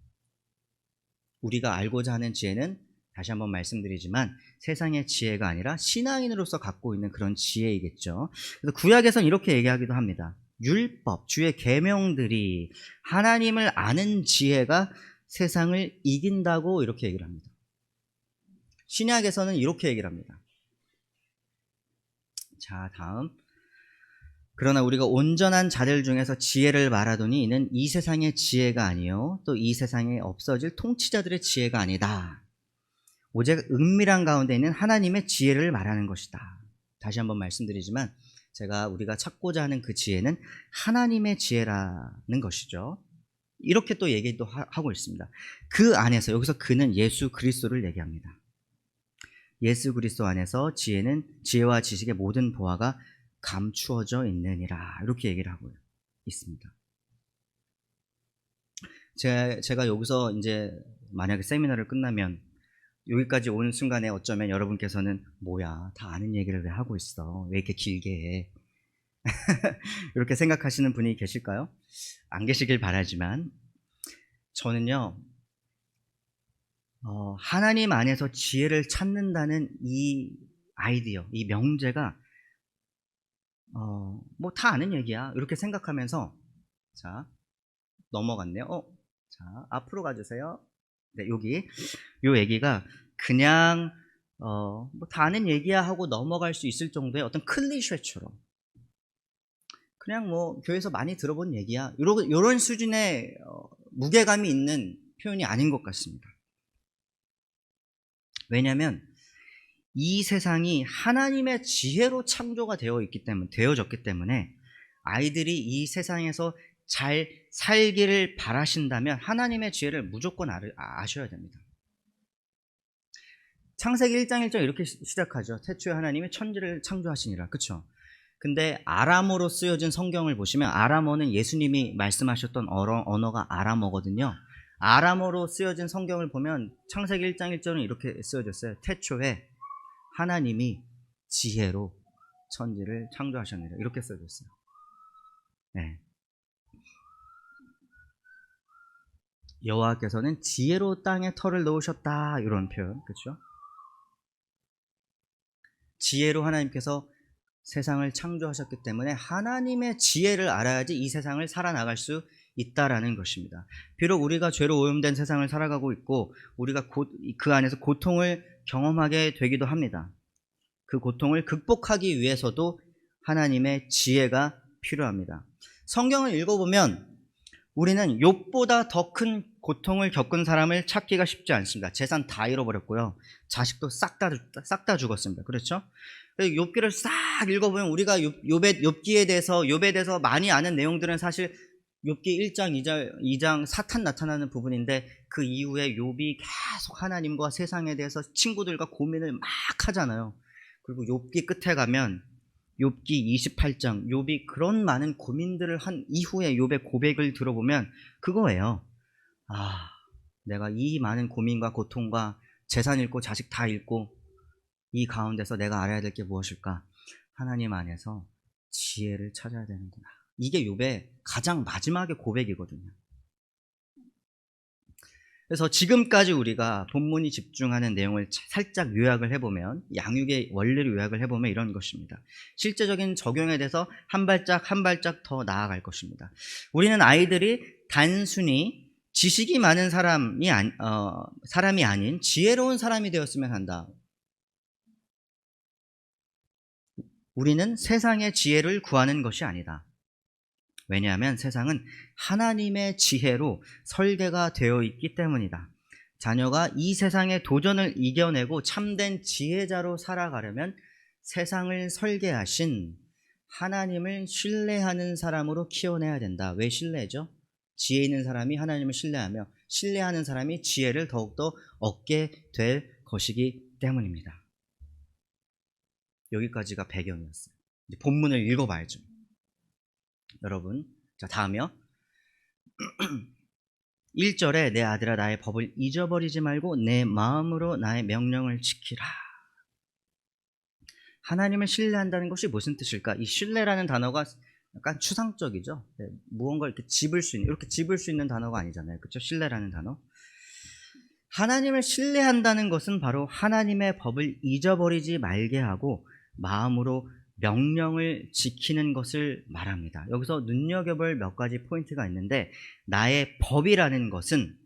우리가 알고자 하는 지혜는 다시 한번 말씀드리지만 세상의 지혜가 아니라 신앙인으로서 갖고 있는 그런 지혜이겠죠. 그래서 구약에서는 이렇게 얘기하기도 합니다. 율법, 주의 계명들이 하나님을 아는 지혜가 세상을 이긴다고 이렇게 얘기를 합니다. 신약에서는 이렇게 얘기를 합니다. 자, 다음. 그러나 우리가 온전한 자들 중에서 지혜를 말하더니 이는 이 세상의 지혜가 아니요 또 이 세상에 없어질 통치자들의 지혜가 아니다. 오직 은밀한 가운데 있는 하나님의 지혜를 말하는 것이다. 다시 한번 말씀드리지만 우리가 찾고자 하는 그 지혜는 하나님의 지혜라는 것이죠. 이렇게 또 얘기도 하고 있습니다. 그 안에서, 여기서 그는 예수 그리스도를 얘기합니다. 예수 그리스도 안에서 지혜와 지식의 모든 보화가 감추어져 있느니라, 이렇게 얘기를 하고 있습니다. 제가 여기서 이제 만약에 세미나를 끝나면 여기까지 오는 순간에 어쩌면 여러분께서는 뭐야, 다 아는 얘기를 왜 하고 있어, 왜 이렇게 길게 해 이렇게 생각하시는 분이 계실까요? 안 계시길 바라지만 저는요, 하나님 안에서 지혜를 찾는다는 이 아이디어, 이 명제가 뭐 다 아는 얘기야 이렇게 생각하면서, 자, 넘어갔네요. 자, 앞으로 가주세요. 네, 여기 요 얘기가 그냥 뭐 다 아는 얘기야 하고 넘어갈 수 있을 정도의 어떤 클리셰처럼, 그냥 뭐 교회에서 많이 들어본 얘기야, 요런 수준의 무게감이 있는 표현이 아닌 것 같습니다. 왜냐하면 이 세상이 하나님의 지혜로 창조가 되어졌기 때문에 아이들이 이 세상에서 잘 살기를 바라신다면 하나님의 지혜를 무조건 아셔야 됩니다. 창세기 1장 1절 이렇게 시작하죠. 태초에 하나님이 천지를 창조하시니라. 그렇죠? 근데 아람어로 쓰여진 성경을 보시면, 아람어는 예수님이 말씀하셨던 언어가 아람어거든요. 아람어로 쓰여진 성경을 보면 창세기 1장 1절은 이렇게 쓰여졌어요. 태초에 하나님이 지혜로 천지를 창조하셨느라, 이렇게 써졌어요. 네. 여호와께서는 지혜로 땅에 터를 넣으셨다, 이런 표현, 그렇죠? 지혜로 하나님께서 세상을 창조하셨기 때문에 하나님의 지혜를 알아야지 이 세상을 살아나갈 수 있다라는 것입니다. 비록 우리가 죄로 오염된 세상을 살아가고 있고 우리가 그 안에서 고통을 경험하게 되기도 합니다. 그 고통을 극복하기 위해서도 하나님의 지혜가 필요합니다. 성경을 읽어보면 우리는 욥보다 더 큰 고통을 겪은 사람을 찾기가 쉽지 않습니다. 재산 다 잃어버렸고요. 자식도 싹 다 죽었습니다. 그렇죠? 욥기를 싹 읽어보면 우리가 욥기에 대해서 많이 아는 내용들은 사실 욥기 1장, 2장 사탄 나타나는 부분인데 그 이후에 욥이 계속 하나님과 세상에 대해서 친구들과 고민을 막 하잖아요. 그리고 욥기 끝에 가면 욥기 28장, 욥이 그런 많은 고민들을 한 이후에 욥의 고백을 들어보면 그거예요. 내가 이 많은 고민과 고통과 재산 잃고 자식 다 잃고 이 가운데서 내가 알아야 될 게 무엇일까? 하나님 안에서 지혜를 찾아야 되는구나. 이게 욥의 가장 마지막의 고백이거든요. 그래서 지금까지 우리가 본문이 집중하는 내용을 살짝 요약을 해보면, 양육의 원리를 요약을 해보면 이런 것입니다. 실제적인 적용에 대해서 한 발짝 한 발짝 더 나아갈 것입니다. 우리는 아이들이 단순히 지식이 많은 사람이 아닌 지혜로운 사람이 되었으면 한다. 우리는 세상의 지혜를 구하는 것이 아니다. 왜냐하면 세상은 하나님의 지혜로 설계가 되어 있기 때문이다. 자녀가 이 세상의 도전을 이겨내고 참된 지혜자로 살아가려면 세상을 설계하신 하나님을 신뢰하는 사람으로 키워내야 된다. 왜 신뢰죠? 지혜 있는 사람이 하나님을 신뢰하며 신뢰하는 사람이 지혜를 더욱더 얻게 될 것이기 때문입니다. 여기까지가 배경이었어요. 이제 본문을 읽어봐야죠. 여러분, 자 다음이요. 1절에 내 아들아 나의 법을 잊어버리지 말고 내 마음으로 나의 명령을 지키라. 하나님을 신뢰한다는 것이 무슨 뜻일까? 이 신뢰라는 단어가 약간 추상적이죠. 무언가를 이렇게 집을 수 있는 단어가 아니잖아요. 그렇죠? 신뢰라는 단어. 하나님을 신뢰한다는 것은 바로 하나님의 법을 잊어버리지 말게 하고 마음으로 명령을 지키는 것을 말합니다. 여기서 눈여겨볼 몇 가지 포인트가 있는데 나의 법이라는 것은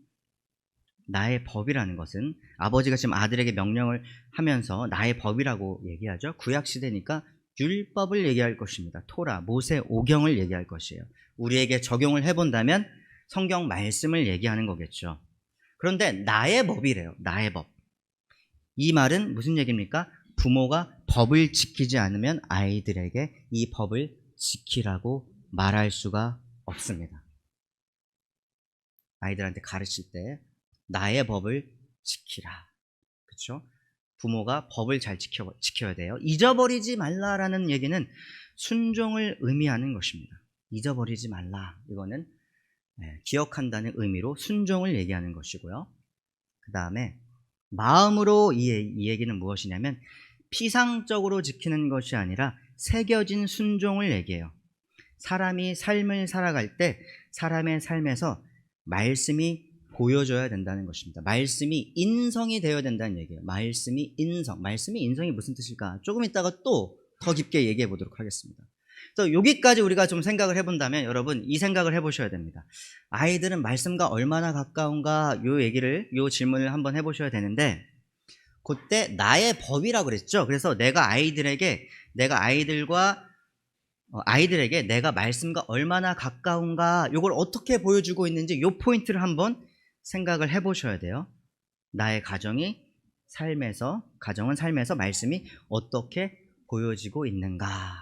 아버지가 지금 아들에게 명령을 하면서 나의 법이라고 얘기하죠. 구약시대니까 율법을 얘기할 것입니다. 토라, 모세, 오경을 얘기할 것이에요. 우리에게 적용을 해본다면 성경 말씀을 얘기하는 거겠죠. 그런데 나의 법이래요. 나의 법. 이 말은 무슨 얘기입니까? 부모가 법을 지키지 않으면 아이들에게 이 법을 지키라고 말할 수가 없습니다. 아이들한테 가르칠 때 나의 법을 지키라. 그렇죠? 부모가 법을 잘 지켜야 돼요. 잊어버리지 말라라는 얘기는 순종을 의미하는 것입니다. 잊어버리지 말라. 이거는 기억한다는 의미로 순종을 얘기하는 것이고요. 그 다음에 마음으로 이 얘기는 무엇이냐면 피상적으로 지키는 것이 아니라 새겨진 순종을 얘기해요. 사람이 삶을 살아갈 때 사람의 삶에서 말씀이 보여줘야 된다는 것입니다. 말씀이 인성이 되어야 된다는 얘기예요. 말씀이 인성이 무슨 뜻일까? 조금 이따가 또 더 깊게 얘기해 보도록 하겠습니다. 그래서 여기까지 우리가 좀 생각을 해본다면 여러분 이 생각을 해보셔야 됩니다. 아이들은 말씀과 얼마나 가까운가 요 질문을 한번 해보셔야 되는데 그때 나의 법이라고 그랬죠. 그래서 내가 아이들에게 내가 말씀과 얼마나 가까운가 요걸 어떻게 보여주고 있는지 요 포인트를 한번 생각을 해보셔야 돼요. 나의 가정은 삶에서 말씀이 어떻게 보여지고 있는가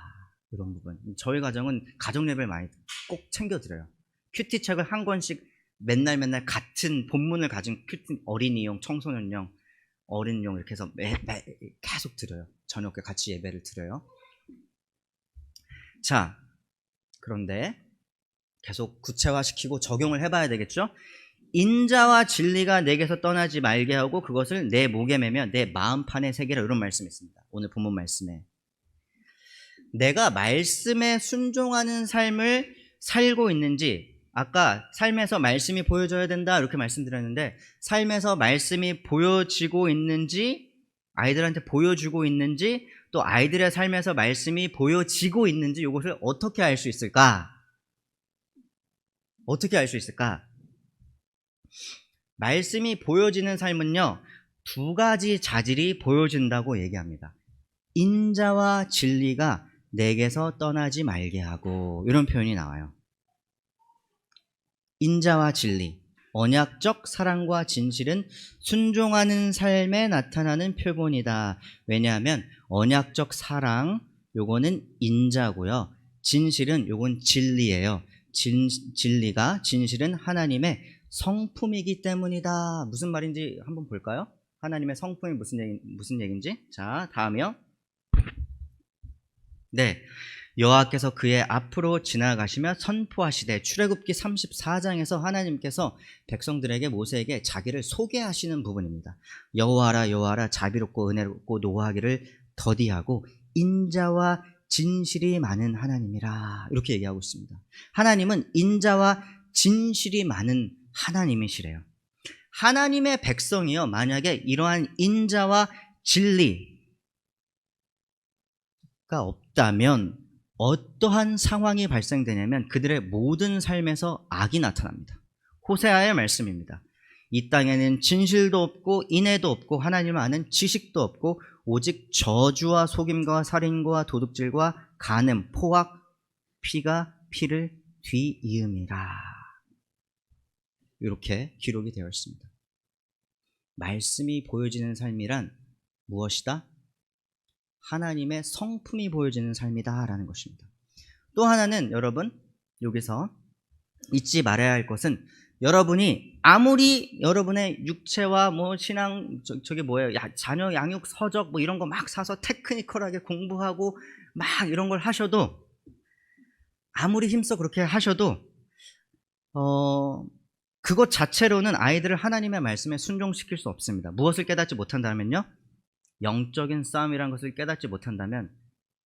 이런 부분. 저희 가정은 가정 예배를 많이 꼭 챙겨드려요. 큐티 책을 한 권씩 맨날 같은 본문을 가진 큐티 어린이용, 청소년용, 어린이용 이렇게 해서 계속 드려요. 저녁에 같이 예배를 드려요. 자, 그런데 계속 구체화시키고 적용을 해봐야 되겠죠? 인자와 진리가 내게서 떠나지 말게 하고 그것을 내 목에 매며 내 마음판에 새기라 이런 말씀이 있습니다. 오늘 본문 말씀에 내가 말씀에 순종하는 삶을 살고 있는지 아까 삶에서 말씀이 보여져야 된다 이렇게 말씀드렸는데 삶에서 말씀이 보여지고 있는지 아이들한테 보여주고 있는지 또 아이들의 삶에서 말씀이 보여지고 있는지 이것을 어떻게 알 수 있을까? 어떻게 알 수 있을까? 말씀이 보여지는 삶은요, 두 가지 자질이 보여진다고 얘기합니다. 인자와 진리가 내게서 떠나지 말게 하고, 이런 표현이 나와요. 인자와 진리, 언약적 사랑과 진실은 순종하는 삶에 나타나는 표본이다. 왜냐하면 언약적 사랑, 요거는 인자고요. 진실은 요건 진리예요. 진리가, 진실은 하나님의 성품이기 때문이다. 무슨 말인지 한번 볼까요? 하나님의 성품이 무슨 얘기인지. 자, 다음이요. 네. 여호와께서 그의 앞으로 지나가시며 선포하시되, 출애굽기 34장에서 하나님께서 백성들에게, 모세에게 자기를 소개하시는 부분입니다. 여호와라 여호와라, 자비롭고 은혜롭고 노하기를 더디하고 인자와 진실이 많은 하나님이라, 이렇게 얘기하고 있습니다. 하나님은 인자와 진실이 많은 하나님이시래요. 하나님의 백성이요, 만약에 이러한 인자와 진리가 없다면 어떠한 상황이 발생되냐면 그들의 모든 삶에서 악이 나타납니다. 호세아의 말씀입니다. 이 땅에는 진실도 없고 인애도 없고 하나님을 아는 지식도 없고 오직 저주와 속임과 살인과 도둑질과 간음, 포악, 피가 피를 뒤이음이라. 이렇게 기록이 되어 있습니다. 말씀이 보여지는 삶이란 무엇이다? 하나님의 성품이 보여지는 삶이다 라는 것입니다. 또 하나는 여러분, 여기서 잊지 말아야 할 것은, 여러분이 아무리 여러분의 육체와 뭐 신앙, 저게 뭐예요, 자녀 양육 서적 뭐 이런 거 막 사서 테크니컬하게 공부하고 막 이런 걸 하셔도, 아무리 힘써 그렇게 하셔도 그것 자체로는 아이들을 하나님의 말씀에 순종시킬 수 없습니다. 무엇을 깨닫지 못한다면요, 영적인 싸움이라는 것을 깨닫지 못한다면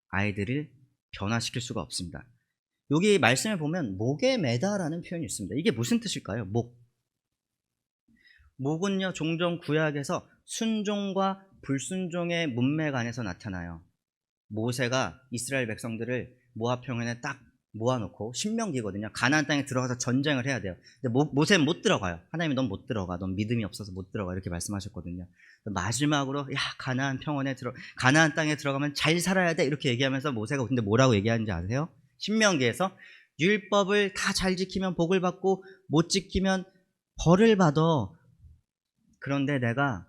아이들을 변화시킬 수가 없습니다. 여기 말씀에 보면 목에 매다라는 표현이 있습니다. 이게 무슨 뜻일까요? 목은요, 종종 구약에서 순종과 불순종의 문맥 안에서 나타나요. 모세가 이스라엘 백성들을 모압 평원에 딱 모아놓고, 신명기거든요. 가나안 땅에 들어가서 전쟁을 해야 돼요. 근데 모세는 못 들어가요. 하나님이 넌 못 들어가, 넌 믿음이 없어서 못 들어가, 이렇게 말씀하셨거든요. 마지막으로 가나안 가나안 땅에 들어가면 잘 살아야 돼, 이렇게 얘기하면서 모세가 근데 뭐라고 얘기하는지 아세요? 신명기에서 율법을 다 잘 지키면 복을 받고 못 지키면 벌을 받아. 그런데 내가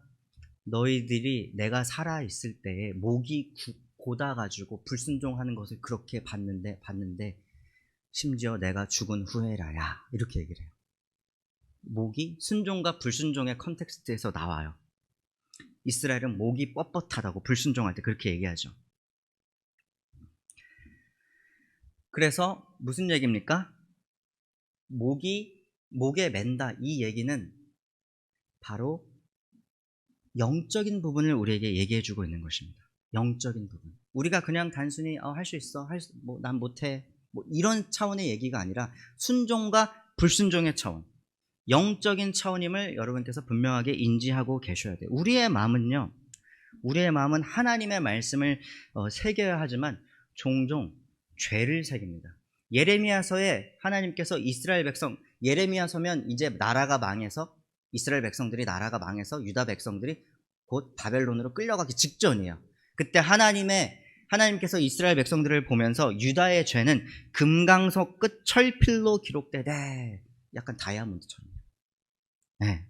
살아 있을 때에 목이 고다가지고 불순종하는 것을 그렇게 봤는데 심지어 내가 죽은 후에라야, 이렇게 얘기를 해요. 목이 순종과 불순종의 컨텍스트에서 나와요. 이스라엘은 목이 뻣뻣하다고 불순종할 때 그렇게 얘기하죠. 그래서 무슨 얘기입니까? 목에 맨다, 이 얘기는 바로 영적인 부분을 우리에게 얘기해 주고 있는 것입니다. 영적인 부분. 우리가 그냥 단순히 할 수 있어, 난 못해, 뭐 이런 차원의 얘기가 아니라 순종과 불순종의 차원, 영적인 차원임을 여러분께서 분명하게 인지하고 계셔야 돼요. 우리의 마음은 하나님의 말씀을 새겨야 하지만 종종 죄를 새깁니다. 예레미야서에 하나님께서 이스라엘 백성, 예레미야서면 이제 나라가 망해서, 이스라엘 백성들이 나라가 망해서 유다 백성들이 곧 바벨론으로 끌려가기 직전이에요. 그때 하나님께서 이스라엘 백성들을 보면서 유다의 죄는 금강석 끝 철필로 기록되되, 약간 다이아몬드처럼. 네.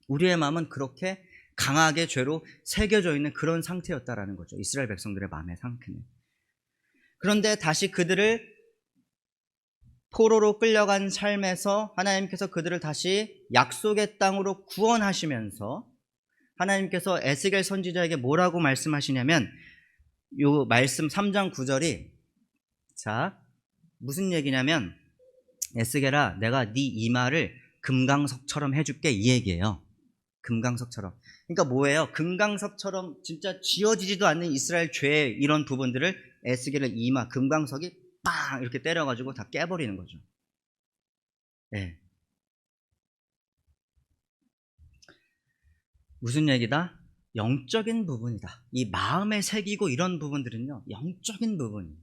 우리의 마음은 그렇게 강하게 죄로 새겨져 있는 그런 상태였다라는 거죠. 이스라엘 백성들의 마음의 상태는. 그런데 다시 그들을 포로로 끌려간 삶에서 하나님께서 그들을 다시 약속의 땅으로 구원하시면서, 하나님께서 에스겔 선지자에게 뭐라고 말씀하시냐면, 요 말씀 3장 9절이 무슨 얘기냐면, 에스겔아, 내가 네 이마를 금강석처럼 해줄게, 이 얘기예요. 금강석처럼. 그러니까 뭐예요? 금강석처럼 진짜 지워지지도 않는 이스라엘 죄의 이런 부분들을 에스겔의 이마, 금강석이 빵 이렇게 때려가지고 다 깨버리는 거죠. 네. 무슨 얘기다? 영적인 부분이다. 이 마음에 새기고 이런 부분들은요, 영적인 부분이에요.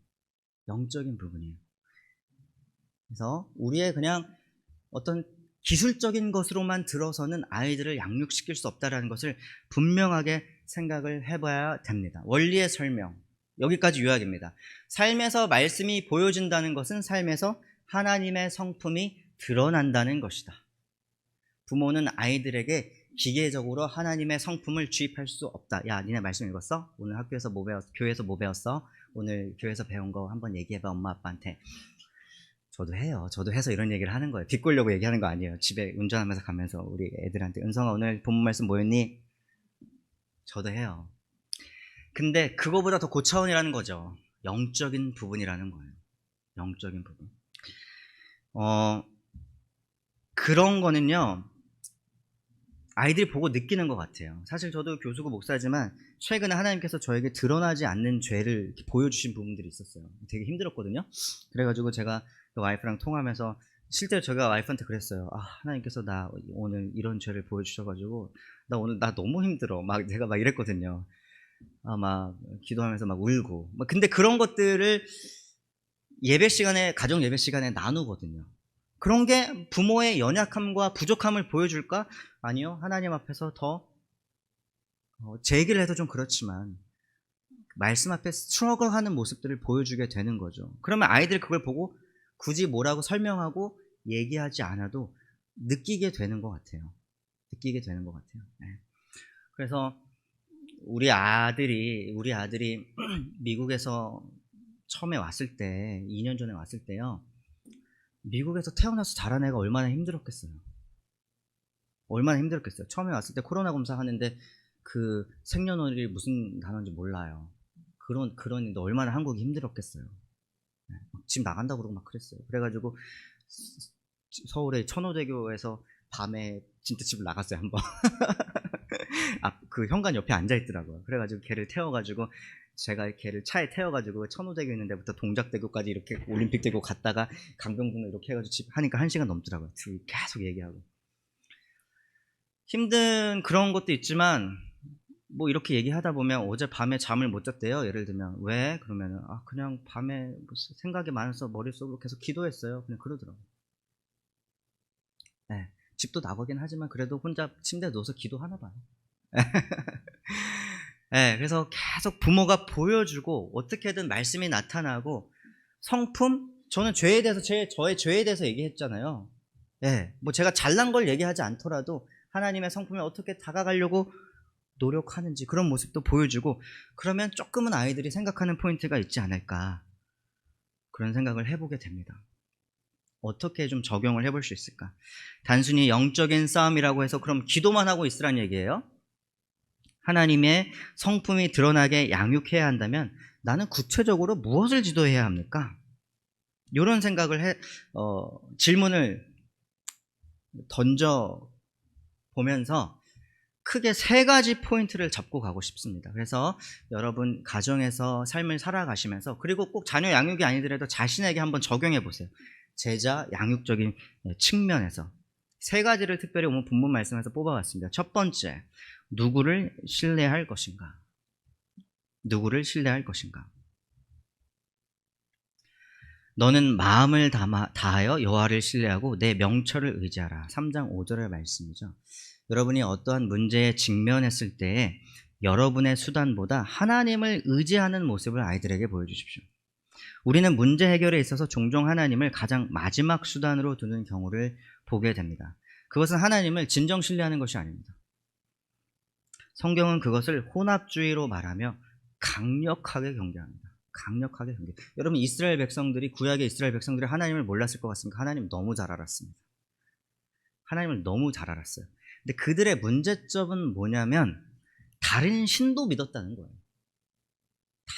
그래서 우리의 그냥 어떤 기술적인 것으로만 들어서는 아이들을 양육시킬 수 없다는 것을 분명하게 생각을 해봐야 됩니다. 원리의 설명, 여기까지 요약입니다. 삶에서 말씀이 보여진다는 것은 삶에서 하나님의 성품이 드러난다는 것이다. 부모는 아이들에게 기계적으로 하나님의 성품을 주입할 수 없다. 야, 니네 말씀 읽었어? 오늘 학교에서 뭐 배웠어? 교회에서 뭐 배웠어? 오늘 교회에서 배운 거 한번 얘기해봐, 엄마 아빠한테. 저도 해요. 저도 해서 이런 얘기를 하는 거예요. 뒷골려고 얘기하는 거 아니에요. 집에 운전하면서 가면서 우리 애들한테, 은성아 오늘 본문 말씀 뭐였니? 저도 해요. 근데 그거보다 더 고차원이라는 거죠. 영적인 부분이라는 거예요. 영적인 부분. 그런 거는요, 아이들이 보고 느끼는 것 같아요. 사실 저도 교수고 목사지만 최근에 하나님께서 저에게 드러나지 않는 죄를 보여주신 부분들이 있었어요. 되게 힘들었거든요. 그래가지고 제가 그 와이프랑 통화하면서 실제로 제가 와이프한테 그랬어요. 아, 하나님께서 나 오늘 이런 죄를 보여주셔가지고 나 오늘 나 너무 힘들어. 막 제가 막 이랬거든요. 아, 막 기도하면서 막 울고. 근데 그런 것들을 예배 시간에, 가정 예배 시간에 나누거든요. 그런 게 부모의 연약함과 부족함을 보여줄까? 아니요. 하나님 앞에서 더 제 얘기를 해도 좀 그렇지만 말씀 앞에 스트러글하는 모습들을 보여주게 되는 거죠. 그러면 아이들 그걸 보고 굳이 뭐라고 설명하고 얘기하지 않아도 느끼게 되는 것 같아요. 느끼게 되는 것 같아요. 네. 그래서 우리 아들이 미국에서 처음에 왔을 때, 2년 전에 왔을 때요. 미국에서 태어나서 자란 애가 얼마나 힘들었겠어요. 얼마나 힘들었겠어요. 처음에 왔을 때 코로나 검사하는데 그 생년월일이 무슨 단어인지 몰라요. 그러는데 얼마나 한국이 힘들었겠어요. 네, 집 나간다고 그러고 막 그랬어요. 그래가지고 서울의 천호대교에서 밤에 진짜 집을 나갔어요, 한번. 그 현관 옆에 앉아있더라고요. 그래가지고 걔를 태워가지고 제가 걔를 차에 태워가지고 천호대교 있는 데부터 동작대교까지 이렇게 올림픽대교 갔다가 강변북로 이렇게 해가지고 집 하니까 1시간 넘더라고요. 계속 얘기하고. 힘든 그런 것도 있지만 뭐 이렇게 얘기하다 보면 어제 밤에 잠을 못 잤대요. 예를 들면 왜? 그러면은 그냥 밤에 생각이 많아서 머릿속으로 계속 기도했어요. 그냥 그러더라고요. 네, 집도 나가긴 하지만 그래도 혼자 침대에 누워서 기도하나 봐요. 네, 그래서 계속 부모가 보여주고 어떻게든 말씀이 나타나고 성품, 저는 죄에 대해서 저의 죄에 대해서 얘기했잖아요. 네, 뭐 제가 잘난 걸 얘기하지 않더라도 하나님의 성품에 어떻게 다가가려고 노력하는지 그런 모습도 보여주고, 그러면 조금은 아이들이 생각하는 포인트가 있지 않을까, 그런 생각을 해보게 됩니다. 어떻게 좀 적용을 해볼 수 있을까? 단순히 영적인 싸움이라고 해서 그럼 기도만 하고 있으란 얘기예요? 하나님의 성품이 드러나게 양육해야 한다면 나는 구체적으로 무엇을 지도해야 합니까? 이런 생각을 질문을 던져 보면서 크게 3가지 포인트를 잡고 가고 싶습니다. 그래서 여러분 가정에서 삶을 살아가시면서, 그리고 꼭 자녀 양육이 아니더라도 자신에게 한번 적용해 보세요. 제자 양육적인 측면에서 3가지를 특별히 오늘 본문 말씀에서 뽑아봤습니다. 첫 번째, 누구를 신뢰할 것인가? 누구를 신뢰할 것인가? 너는 마음을 다하여 여호와를 신뢰하고 내 명철을 의지하라. 3장 5절의 말씀이죠. 여러분이 어떠한 문제에 직면했을 때 여러분의 수단보다 하나님을 의지하는 모습을 아이들에게 보여주십시오. 우리는 문제 해결에 있어서 종종 하나님을 가장 마지막 수단으로 두는 경우를 보게 됩니다. 그것은 하나님을 진정 신뢰하는 것이 아닙니다. 성경은 그것을 혼합주의로 말하며 강력하게 경계합니다. 강력하게 경계. 여러분, 이스라엘 백성들이, 구약의 이스라엘 백성들이 하나님을 몰랐을 것 같습니까? 하나님 너무 잘 알았습니다. 하나님을 너무 잘 알았어요. 근데 그들의 문제점은 뭐냐면 다른 신도 믿었다는 거예요.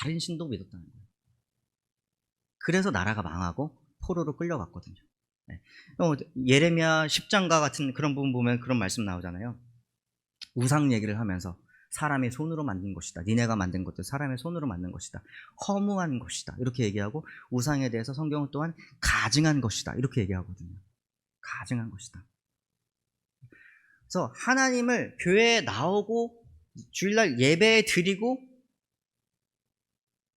다른 신도 믿었다는 거예요. 그래서 나라가 망하고 포로로 끌려갔거든요. 네. 예레미야 10장과 같은 그런 부분 보면 그런 말씀 나오잖아요. 우상 얘기를 하면서 사람의 손으로 만든 것이다. 니네가 만든 것도 사람의 손으로 만든 것이다. 허무한 것이다. 이렇게 얘기하고, 우상에 대해서 성경은 또한 가증한 것이다. 이렇게 얘기하거든요. 가증한 것이다. 그래서 하나님을 교회에 나오고 주일날 예배 드리고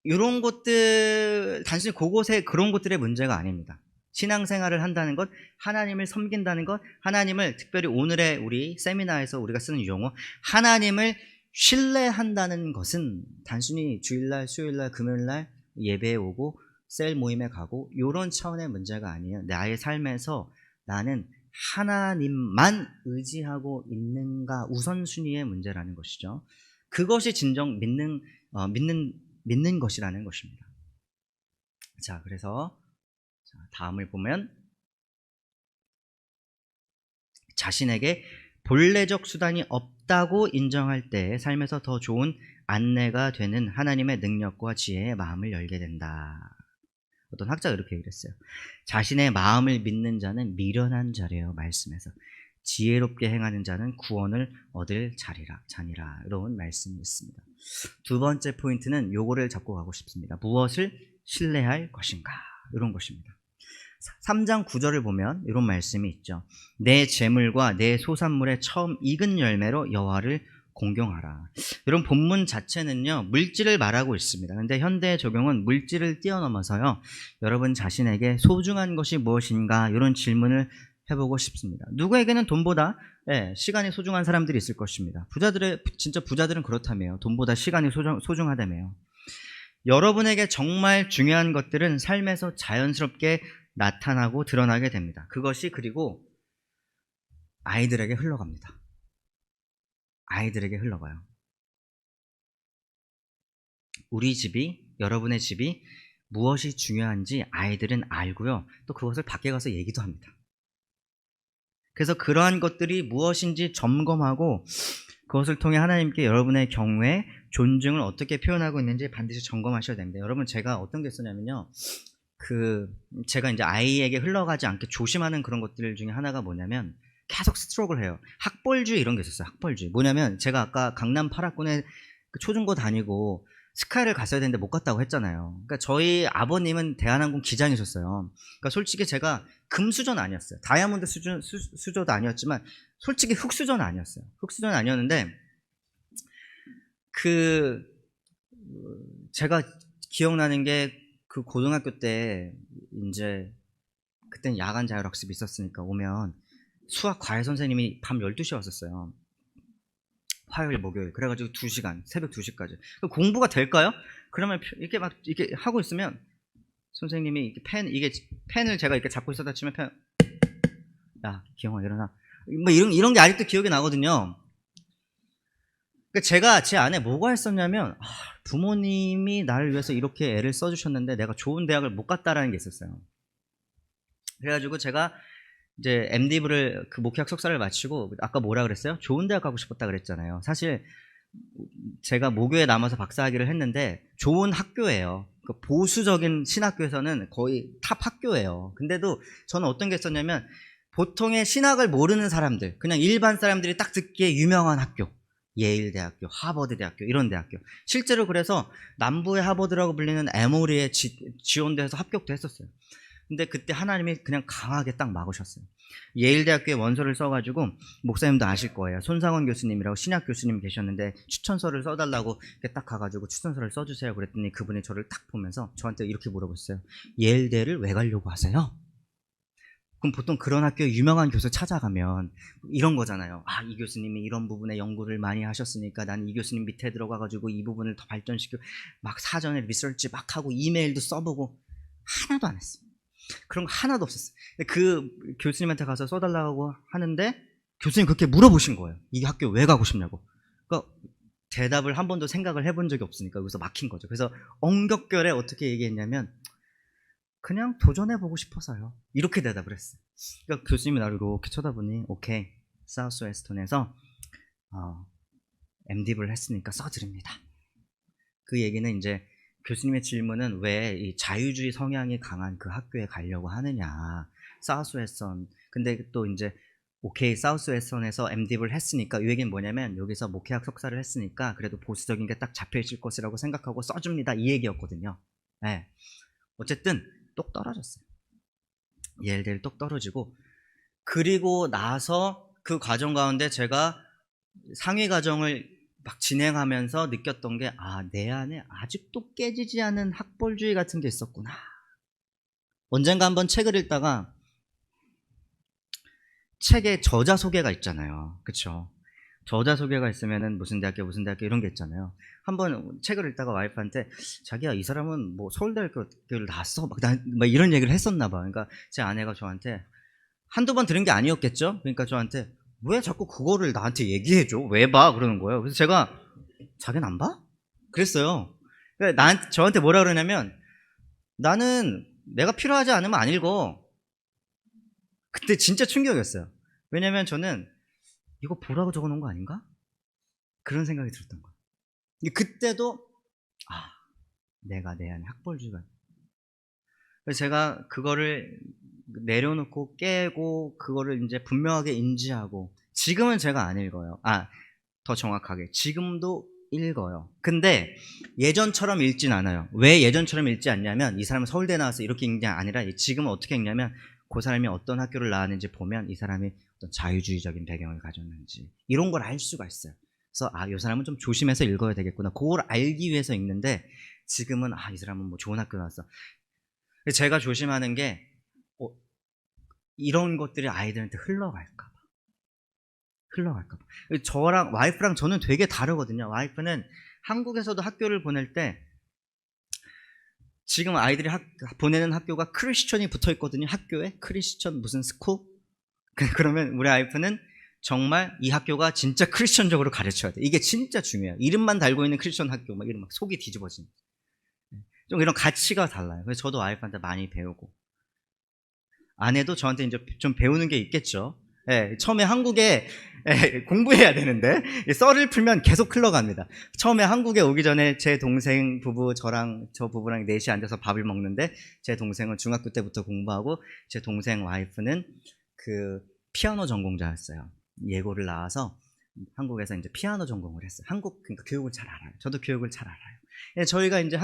이런 것들, 단순히 그곳에 그런 것들의 문제가 아닙니다. 신앙생활을 한다는 것, 하나님을 섬긴다는 것, 하나님을 특별히 오늘의 우리 세미나에서 우리가 쓰는 용어, 하나님을 신뢰한다는 것은 단순히 주일날, 수요일날, 금요일날 예배에 오고 셀 모임에 가고 이런 차원의 문제가 아니에요. 나의 삶에서 나는 하나님만 의지하고 있는가 우선순위의 문제라는 것이죠. 그것이 진정 믿는 것이라는 것입니다. 자, 그래서 다음을 보면 자신에게 본래적 수단이 없다고 인정할 때 삶에서 더 좋은 안내가 되는 하나님의 능력과 지혜의 마음을 열게 된다. 어떤 학자가 이렇게 얘기를 했어요. 자신의 마음을 믿는 자는 미련한 자래요. 말씀에서. 지혜롭게 행하는 자는 구원을 얻을 자니라. 이런 말씀이 있습니다. 두 번째 포인트는 요거를 잡고 가고 싶습니다. 무엇을 신뢰할 것인가? 이런 것입니다. 3장 9절을 보면 이런 말씀이 있죠. 내 재물과 내 소산물의 처음 익은 열매로 여호와를 공경하라. 이런 본문 자체는요, 물질을 말하고 있습니다. 근데 현대의 적용은 물질을 뛰어넘어서요, 여러분 자신에게 소중한 것이 무엇인가 이런 질문을 해보고 싶습니다. 누구에게는 돈보다 시간이 소중한 사람들이 있을 것입니다. 진짜 부자들은 그렇다며요. 돈보다 시간이 소중하다며요. 여러분에게 정말 중요한 것들은 삶에서 자연스럽게 나타나고 드러나게 됩니다. 그것이 그리고 아이들에게 흘러갑니다. 아이들에게 흘러가요. 우리 집이, 여러분의 집이 무엇이 중요한지 아이들은 알고요. 또 그것을 밖에 가서 얘기도 합니다. 그래서 그러한 것들이 무엇인지 점검하고 그것을 통해 하나님께 여러분의 경우에 존중을 어떻게 표현하고 있는지 반드시 점검하셔야 됩니다. 여러분, 제가 어떤 게 있었냐면요. 제가 이제 아이에게 흘러가지 않게 조심하는 그런 것들 중에 하나가 뭐냐면 계속 스트로크를 해요. 학벌주의 이런 게 있었어요. 학벌주의. 뭐냐면 제가 아까 강남 8학군에 초중고 다니고 스카이를 갔어야 되는데 못 갔다고 했잖아요. 그러니까 저희 아버님은 대한항공 기장이셨어요. 그러니까 솔직히 제가 금수저는 아니었어요. 다이아몬드 수저도 아니었지만 솔직히 흙수저는 아니었어요. 흙수저는 아니었는데 제가 기억나는 게 그 고등학교 때 이제 그때는 야간 자율학습이 있었으니까 오면 수학 과외 선생님이 밤 12시에 왔었어요. 화요일, 목요일. 그래가지고 2시간, 새벽 2시까지. 공부가 될까요? 그러면 이렇게 막 이렇게 하고 있으면 선생님이 이렇게 펜을 제가 이렇게 잡고 있었다 치면 야, 기영아 일어나. 뭐 이런 게 아직도 기억이 나거든요. 그러니까 제가 제 안에 뭐가 있었냐면 부모님이 나를 위해서 이렇게 애를 써주셨는데 내가 좋은 대학을 못 갔다라는 게 있었어요. 그래가지고 제가 이제 MD부를 목회학 석사를 마치고 아까 뭐라 그랬어요? 좋은 대학 가고 싶었다 그랬잖아요. 사실 제가 모교에 남아서 박사학위를 했는데 좋은 학교예요. 보수적인 신학교에서는 거의 탑 학교예요. 근데도 저는 어떤 게 있었냐면 보통의 신학을 모르는 사람들, 그냥 일반 사람들이 딱 듣기에 유명한 학교, 예일대학교, 하버드대학교 이런 대학교. 실제로 그래서 남부의 하버드라고 불리는 에모리에 지원돼서 합격도 했었어요. 근데 그때 하나님이 그냥 강하게 딱 막으셨어요. 예일대학교에 원서를 써가지고, 목사님도 아실 거예요. 손상원 교수님이라고 신학 교수님 계셨는데 추천서를 써달라고 딱 가가지고 추천서를 써주세요 그랬더니 그분이 저를 딱 보면서 저한테 이렇게 물어봤어요. 예일대를 왜 가려고 하세요? 그럼 보통 그런 학교에 유명한 교수 찾아가면 이런 거잖아요. 이 교수님이 이런 부분에 연구를 많이 하셨으니까 나는 이 교수님 밑에 들어가가지고 이 부분을 더 발전시키고 막 사전에 리서치 막 하고 이메일도 써보고. 하나도 안 했어요. 그런 거 하나도 없었어요. 그 교수님한테 가서 써달라고 하는데 교수님 그렇게 물어보신 거예요. 이 학교 왜 가고 싶냐고. 그러니까 대답을 한 번도 생각을 해본 적이 없으니까 여기서 막힌 거죠. 그래서 엉격결에 어떻게 얘기했냐면 그냥 도전해보고 싶어서요. 이렇게 대답을 했어요. 그러니까 교수님이 나를 이렇게 쳐다보니 오케이, 사우스웨스턴에서 MD부를 했으니까 써드립니다. 그 얘기는 이제 교수님의 질문은 왜 이 자유주의 성향이 강한 그 학교에 가려고 하느냐. 사우스웨스턴. 근데 또 이제 오케이, 사우스웨스턴에서 MD부를 했으니까 이 얘기는 뭐냐면 여기서 목회학 석사를 했으니까 그래도 보수적인 게 딱 잡혀있을 것이라고 생각하고 써줍니다. 이 얘기였거든요. 네. 어쨌든 똑 떨어졌어요. 예일대를 똑 떨어지고, 그리고 나서 그 과정 가운데 제가 상위 과정을 막 진행하면서 느꼈던 게 내 안에 아직도 깨지지 않은 학벌주의 같은 게 있었구나. 언젠가 한번 책을 읽다가 책에 저자 소개가 있잖아요. 그쵸? 저자 소개가 있으면은 무슨 대학교 이런 게 있잖아요. 한번 책을 읽다가 와이프한테 자기야 이 사람은 뭐 서울대학교를 나왔어 막 이런 얘기를 했었나 봐. 그러니까 제 아내가 저한테 한두 번 들은 게 아니었겠죠? 그러니까 저한테 왜 자꾸 그거를 나한테 얘기해줘? 왜 봐? 그러는 거예요. 그래서 제가 자기는 안 봐? 그랬어요. 그러니까 저한테 뭐라 그러냐면 나는 내가 필요하지 않으면 안 읽어. 그때 진짜 충격이었어요. 왜냐면 저는 이거 보라고 적어놓은 거 아닌가? 그런 생각이 들었던 거예요. 그때도 내가 내 안에 학벌주의가. 그래서 제가 그거를 내려놓고 깨고 그거를 이제 분명하게 인지하고 지금은 제가 안 읽어요. 더 정확하게 지금도 읽어요. 근데 예전처럼 읽진 않아요. 왜 예전처럼 읽지 않냐면 이 사람은 서울대 나와서 이렇게 읽는 게 아니라 지금은 어떻게 읽냐면 그 사람이 어떤 학교를 나왔는지 보면 이 사람이 어떤 자유주의적인 배경을 가졌는지 이런 걸 알 수가 있어요. 그래서 이 사람은 좀 조심해서 읽어야 되겠구나. 그걸 알기 위해서 읽는데 지금은 이 사람은 뭐 좋은 학교 나왔어. 제가 조심하는 게 이런 것들이 아이들한테 흘러갈까 봐. 저랑 와이프랑 저는 되게 다르거든요. 와이프는 한국에서도 학교를 보낼 때 지금 아이들이 보내는 학교가 크리스천이 붙어 있거든요. 학교에 크리스천 무슨 스쿨? 그러면 우리 와이프는 정말 이 학교가 진짜 크리스천적으로 가르쳐야 돼. 이게 진짜 중요해요. 이름만 달고 있는 크리스천 학교 막 이런 막 속이 뒤집어진. 좀 이런 가치가 달라요. 그래서 저도 와이프한테 많이 배우고 아내도 저한테 이제 좀 배우는 게 있겠죠. 처음에 한국에 공부해야 되는데 썰을 풀면 계속 흘러갑니다. 처음에 한국에 오기 전에 제 동생 부부 저 부부랑 넷이 앉아서 밥을 먹는데 제 동생은 중학교 때부터 공부하고 제 동생 와이프는 그 피아노 전공자였어요. 예고를 나와서 한국에서 이제 피아노 전공을 했어요. 그러니까 교육을 잘 알아요. 저도 교육을 잘 알아요. 저희가 이제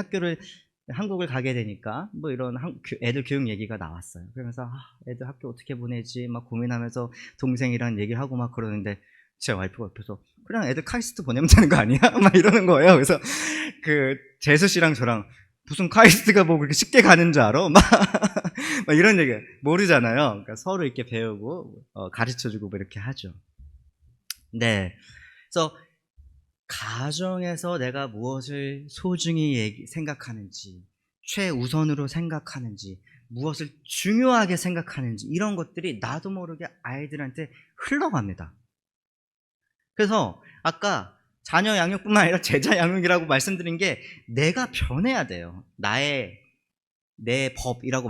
한국을 가게 되니까 뭐 이런 애들 교육 얘기가 나왔어요. 그러면서 애들 학교 어떻게 보내지 막 고민하면서 동생이랑 얘기하고 막 그러는데 제 와이프가 옆에서 그냥 애들 카이스트 보내면 되는 거 아니야? 막 이러는 거예요. 그래서 재수 씨랑 저랑 무슨 카이스트가 뭐 그렇게 쉽게 가는 줄 알아? 막 이런 얘기 모르잖아요. 그러니까 서로 이렇게 배우고 가르쳐주고 뭐 이렇게 하죠. 네. 그래서 가정에서 내가 무엇을 소중히 생각하는지, 최우선으로 생각하는지, 무엇을 중요하게 생각하는지 이런 것들이 나도 모르게 아이들한테 흘러갑니다. 그래서 아까 자녀 양육뿐만 아니라 제자 양육이라고 말씀드린 게 내가 변해야 돼요. 내 법이라고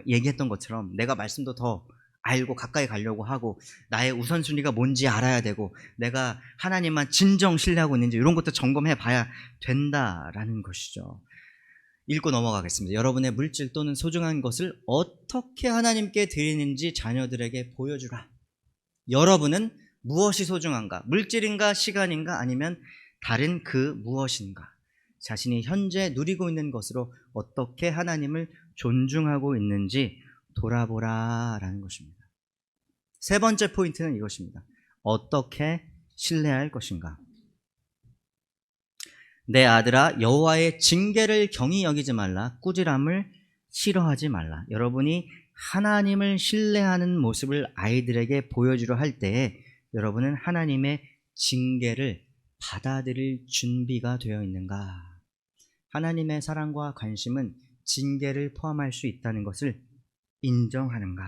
얘기했던 것처럼 내가 말씀도 더 알고 가까이 가려고 하고 나의 우선순위가 뭔지 알아야 되고 내가 하나님만 진정 신뢰하고 있는지 이런 것도 점검해 봐야 된다라는 것이죠. 읽고 넘어가겠습니다. 여러분의 물질 또는 소중한 것을 어떻게 하나님께 드리는지 자녀들에게 보여주라. 여러분은 무엇이 소중한가? 물질인가? 시간인가? 아니면 다른 그 무엇인가? 자신이 현재 누리고 있는 것으로 어떻게 하나님을 존중하고 있는지 돌아보라 라는 것입니다. 세 번째 포인트는 이것입니다. 어떻게 신뢰할 것인가? 내 아들아 여호와의 징계를 경히 여기지 말라. 꾸지람을 싫어하지 말라. 여러분이 하나님을 신뢰하는 모습을 아이들에게 보여주려 할 때에 여러분은 하나님의 징계를 받아들일 준비가 되어 있는가? 하나님의 사랑과 관심은 징계를 포함할 수 있다는 것을 인정하는가?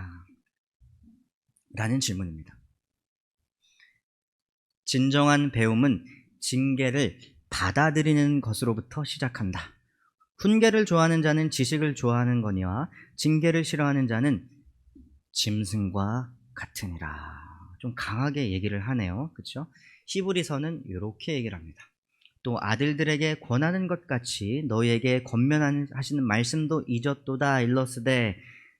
라는 질문입니다. 진정한 배움은 징계를 받아들이는 것으로부터 시작한다. 훈계를 좋아하는 자는 지식을 좋아하는 거니와 징계를 싫어하는 자는 짐승과 같으니라. 좀 강하게 얘기를 하네요. 그렇죠? 히브리서는 이렇게 얘기를 합니다. 또 아들들에게 권하는 것 같이 너희에게 권면하시는 말씀도 잊었도다. 일러스되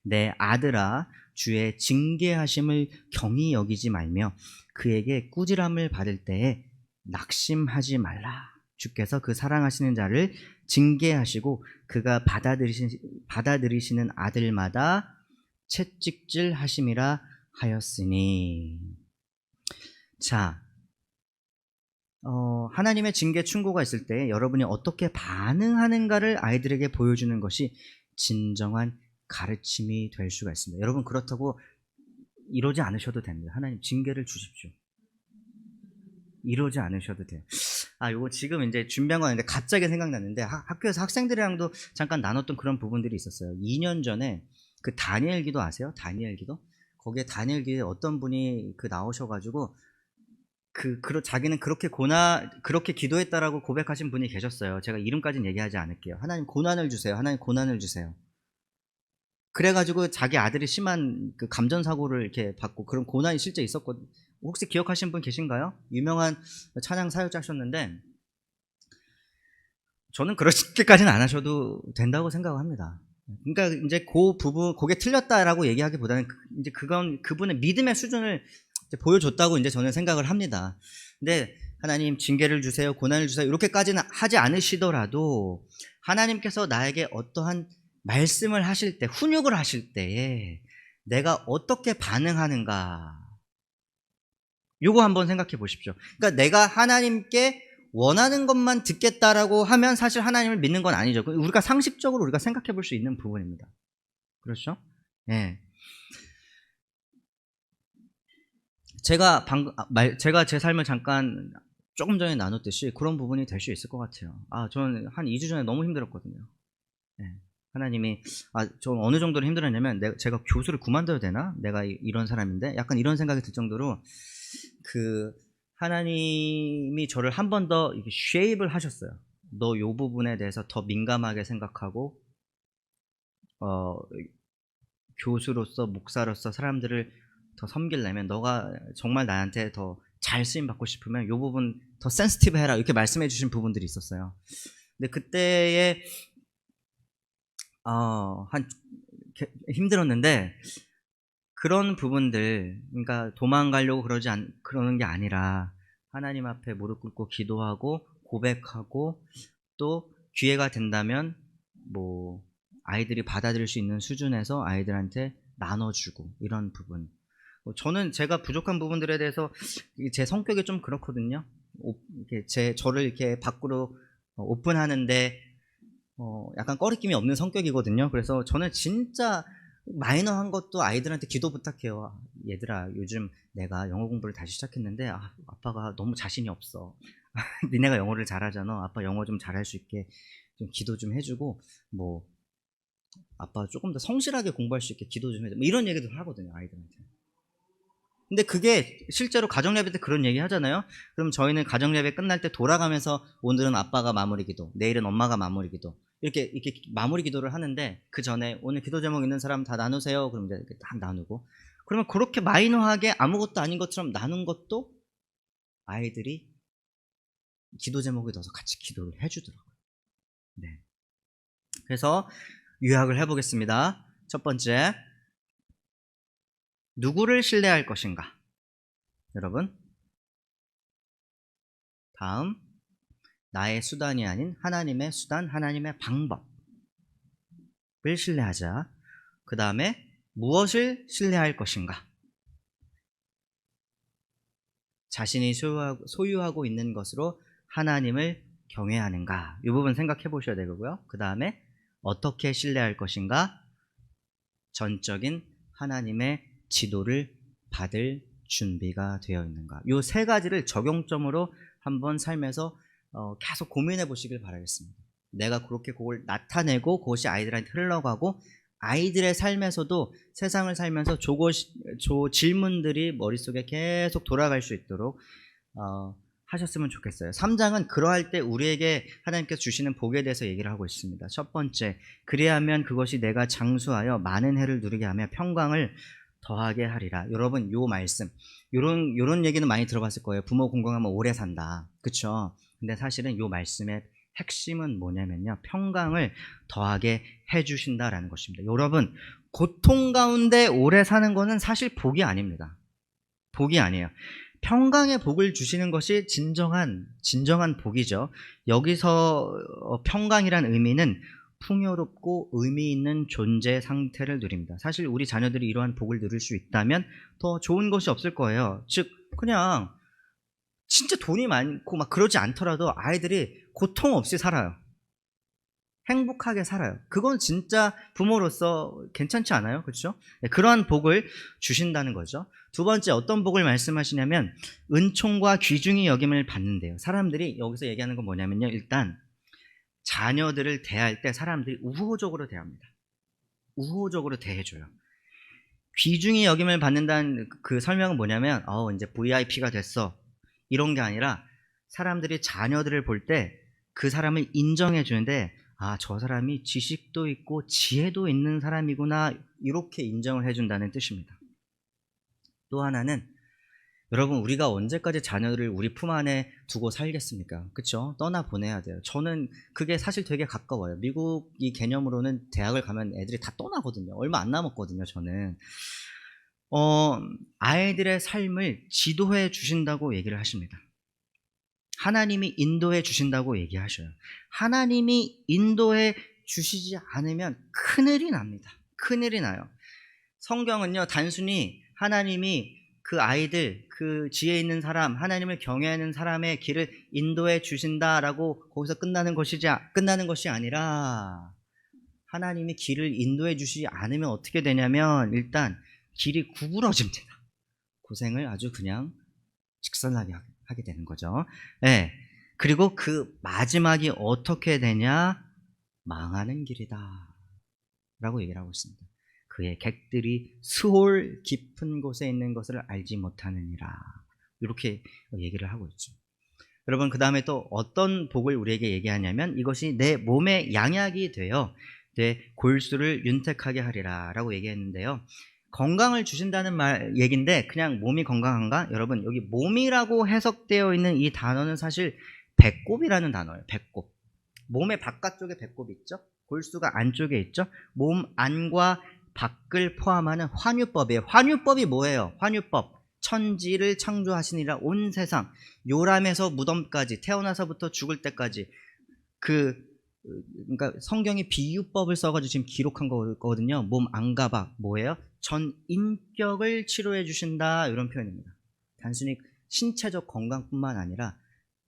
내 아들아 주의 징계하심을 경히 여기지 말며 그에게 꾸지람을 받을 때에 낙심하지 말라. 주께서 그 사랑하시는 자를 징계하시고 그가 받아들이시는 아들마다 채찍질 하심이라 하였으니. 자, 하나님의 징계 충고가 있을 때 여러분이 어떻게 반응하는가를 아이들에게 보여주는 것이 진정한 가르침이 될 수가 있습니다. 여러분 그렇다고 이러지 않으셔도 됩니다. 하나님 징계를 주십시오. 이러지 않으셔도 돼요. 요거 지금 이제 준비한 건 아닌데 갑자기 생각났는데 학교에서 학생들이랑도 잠깐 나눴던 그런 부분들이 있었어요. 2년 전에 그 다니엘 기도 아세요? 다니엘 기도? 거기에 다니엘 기도에 어떤 분이 나오셔가지고 자기는 그렇게 기도했다라고 고백하신 분이 계셨어요. 제가 이름까지는 얘기하지 않을게요. 하나님 고난을 주세요. 하나님 고난을 주세요. 그래가지고 자기 아들이 심한 그 감전사고를 이렇게 받고 그런 고난이 실제 있었거든요. 혹시 기억하시는 분 계신가요? 유명한 찬양 사역자셨는데 저는 그렇게까지는 안 하셔도 된다고 생각합니다. 그러니까 이제 그 부분, 그게 틀렸다라고 얘기하기보다는 이제 그분의 믿음의 수준을 이제 보여줬다고 이제 저는 생각을 합니다. 근데 하나님 징계를 주세요, 고난을 주세요 이렇게까지는 하지 않으시더라도 하나님께서 나에게 어떠한 말씀을 하실 때, 훈육을 하실 때에 내가 어떻게 반응하는가 요거 한번 생각해 보십시오. 그러니까 내가 하나님께 원하는 것만 듣겠다라고 하면 사실 하나님을 믿는 건 아니죠. 우리가 상식적으로 우리가 생각해 볼 수 있는 부분입니다. 그렇죠? 예. 제가 제 삶을 잠깐 조금 전에 나눴듯이 그런 부분이 될 수 있을 것 같아요. 저는 한 2주 전에 너무 힘들었거든요. 예. 하나님이 좀 어느 정도로 힘들었냐면 제가 교수를 그만둬야 되나? 내가 이런 사람인데 약간 이런 생각이 들 정도로 하나님이 저를 한 번 더 쉐입을 하셨어요. 너 요 부분에 대해서 더 민감하게 생각하고 교수로서 목사로서 사람들을 더 섬기려면 너가 정말 나한테 더 잘 쓰임 받고 싶으면 요 부분 더 센시티브 해라 이렇게 말씀해 주신 부분들이 있었어요. 근데 그때에 힘들었는데 그런 부분들, 그러니까 도망가려고 그러는 게 아니라 하나님 앞에 무릎 꿇고 기도하고 고백하고 또 기회가 된다면 뭐 아이들이 받아들일 수 있는 수준에서 아이들한테 나눠주고 이런 부분. 저는 제가 부족한 부분들에 대해서 제 성격이 좀 그렇거든요. 저를 이렇게 밖으로 오픈하는데 약간 꺼리낌이 없는 성격이거든요. 그래서 저는 진짜 마이너한 것도 아이들한테 기도 부탁해요. 얘들아 요즘 내가 영어 공부를 다시 시작했는데 아빠가 너무 자신이 없어. 니네가 영어를 잘하잖아. 아빠 영어 좀 잘할 수 있게 좀 기도 좀 해주고 뭐 아빠 조금 더 성실하게 공부할 수 있게 기도 좀 해줘. 뭐 이런 얘기도 하거든요 아이들한테. 근데 그게 실제로 가정예배 때 그런 얘기 하잖아요. 그럼 저희는 가정예배 끝날 때 돌아가면서 오늘은 아빠가 마무리 기도, 내일은 엄마가 마무리 기도 이렇게 마무리 기도를 하는데 그 전에 오늘 기도 제목 있는 사람 다 나누세요. 그럼 이제 이렇게 다 나누고 그러면 그렇게 마이너하게 아무것도 아닌 것처럼 나눈 것도 아이들이 기도 제목에 넣어서 같이 기도를 해주더라고요. 네. 그래서 요약을 해보겠습니다. 첫 번째, 누구를 신뢰할 것인가? 여러분, 다음, 나의 수단이 아닌 하나님의 수단, 하나님의 방법을 신뢰하자. 그 다음에 무엇을 신뢰할 것인가? 자신이 소유하고 있는 것으로 하나님을 경외하는가? 이 부분 생각해 보셔야 되고요. 그 다음에 어떻게 신뢰할 것인가? 전적인 하나님의 지도를 받을 준비가 되어 있는가? 이 세 가지를 적용점으로 한번 삶에서 계속 고민해 보시길 바라겠습니다. 내가 그렇게 그걸 나타내고 그것이 아이들한테 흘러가고 아이들의 삶에서도 세상을 살면서 질문들이 머릿속에 계속 돌아갈 수 있도록 하셨으면 좋겠어요. 3장은 그러할 때 우리에게 하나님께서 주시는 복에 대해서 얘기를 하고 있습니다. 첫 번째, 그리하면 그것이 내가 장수하여 많은 해를 누리게 하며 평강을 더하게 하리라. 여러분, 요 말씀, 요런 얘기는 많이 들어봤을 거예요. 부모 건강하면 오래 산다. 그쵸? 근데 사실은 요 말씀의 핵심은 뭐냐면요. 평강을 더하게 해주신다라는 것입니다. 여러분, 고통 가운데 오래 사는 거는 사실 복이 아닙니다. 복이 아니에요. 평강의 복을 주시는 것이 진정한 복이죠. 여기서 평강이란 의미는 풍요롭고 의미 있는 존재 상태를 누립니다. 사실 우리 자녀들이 이러한 복을 누릴 수 있다면 더 좋은 것이 없을 거예요. 즉 그냥 진짜 돈이 많고 막 그러지 않더라도 아이들이 고통 없이 살아요. 행복하게 살아요. 그건 진짜 부모로서 괜찮지 않아요? 그렇죠? 네, 그러한 복을 주신다는 거죠. 두 번째 어떤 복을 말씀하시냐면 은총과 귀중히 여김을 받는데요. 사람들이 여기서 얘기하는 건 뭐냐면요. 일단 자녀들을 대할 때 사람들이 우호적으로 대합니다. 우호적으로 대해줘요. 귀중히 여김을 받는다는 그 설명은 뭐냐면 이제 VIP가 됐어. 이런 게 아니라 사람들이 자녀들을 볼 때 그 사람을 인정해 주는데 저 사람이 지식도 있고 지혜도 있는 사람이구나 이렇게 인정을 해준다는 뜻입니다. 또 하나는 여러분 우리가 언제까지 자녀들을 우리 품 안에 두고 살겠습니까? 그렇죠? 떠나보내야 돼요. 저는 그게 사실 되게 가까워요. 미국 이 개념으로는 대학을 가면 애들이 다 떠나거든요. 얼마 안 남았거든요. 저는 아이들의 삶을 지도해 주신다고 얘기를 하십니다. 하나님이 인도해 주신다고 얘기하셔요. 하나님이 인도해 주시지 않으면 큰일이 납니다. 큰일이 나요. 성경은요 단순히 하나님이 그 아이들, 그 지혜 있는 사람, 하나님을 경외하는 사람의 길을 인도해 주신다라고 거기서 끝나는 것이 아니라 하나님이 길을 인도해 주시지 않으면 어떻게 되냐면 일단 길이 구부러집니다. 고생을 아주 그냥 직선하게 하게 되는 거죠. 네. 그리고 그 마지막이 어떻게 되냐? 망하는 길이다 라고 얘기를 하고 있습니다. 그의 객들이 스홀 깊은 곳에 있는 것을 알지 못하느니라 이렇게 얘기를 하고 있죠. 여러분 그 다음에 또 어떤 복을 우리에게 얘기하냐면 이것이 내 몸의 양약이 되어 내 골수를 윤택하게 하리라 라고 얘기했는데요. 건강을 주신다는 얘기인데 그냥 몸이 건강한가? 여러분 여기 몸이라고 해석되어 있는 이 단어는 사실 배꼽이라는 단어예요. 배꼽. 몸의 바깥쪽에 배꼽이 있죠. 골수가 안쪽에 있죠. 몸 안과 밖을 포함하는 환유법이에요. 환유법이 뭐예요? 환유법. 천지를 창조하시니라 온 세상. 요람에서 무덤까지 태어나서부터 죽을 때까지 그러니까 성경이 비유법을 써가지고 지금 기록한 거거든요. 몸 안과 밖 뭐예요? 전 인격을 치료해 주신다 이런 표현입니다. 단순히 신체적 건강뿐만 아니라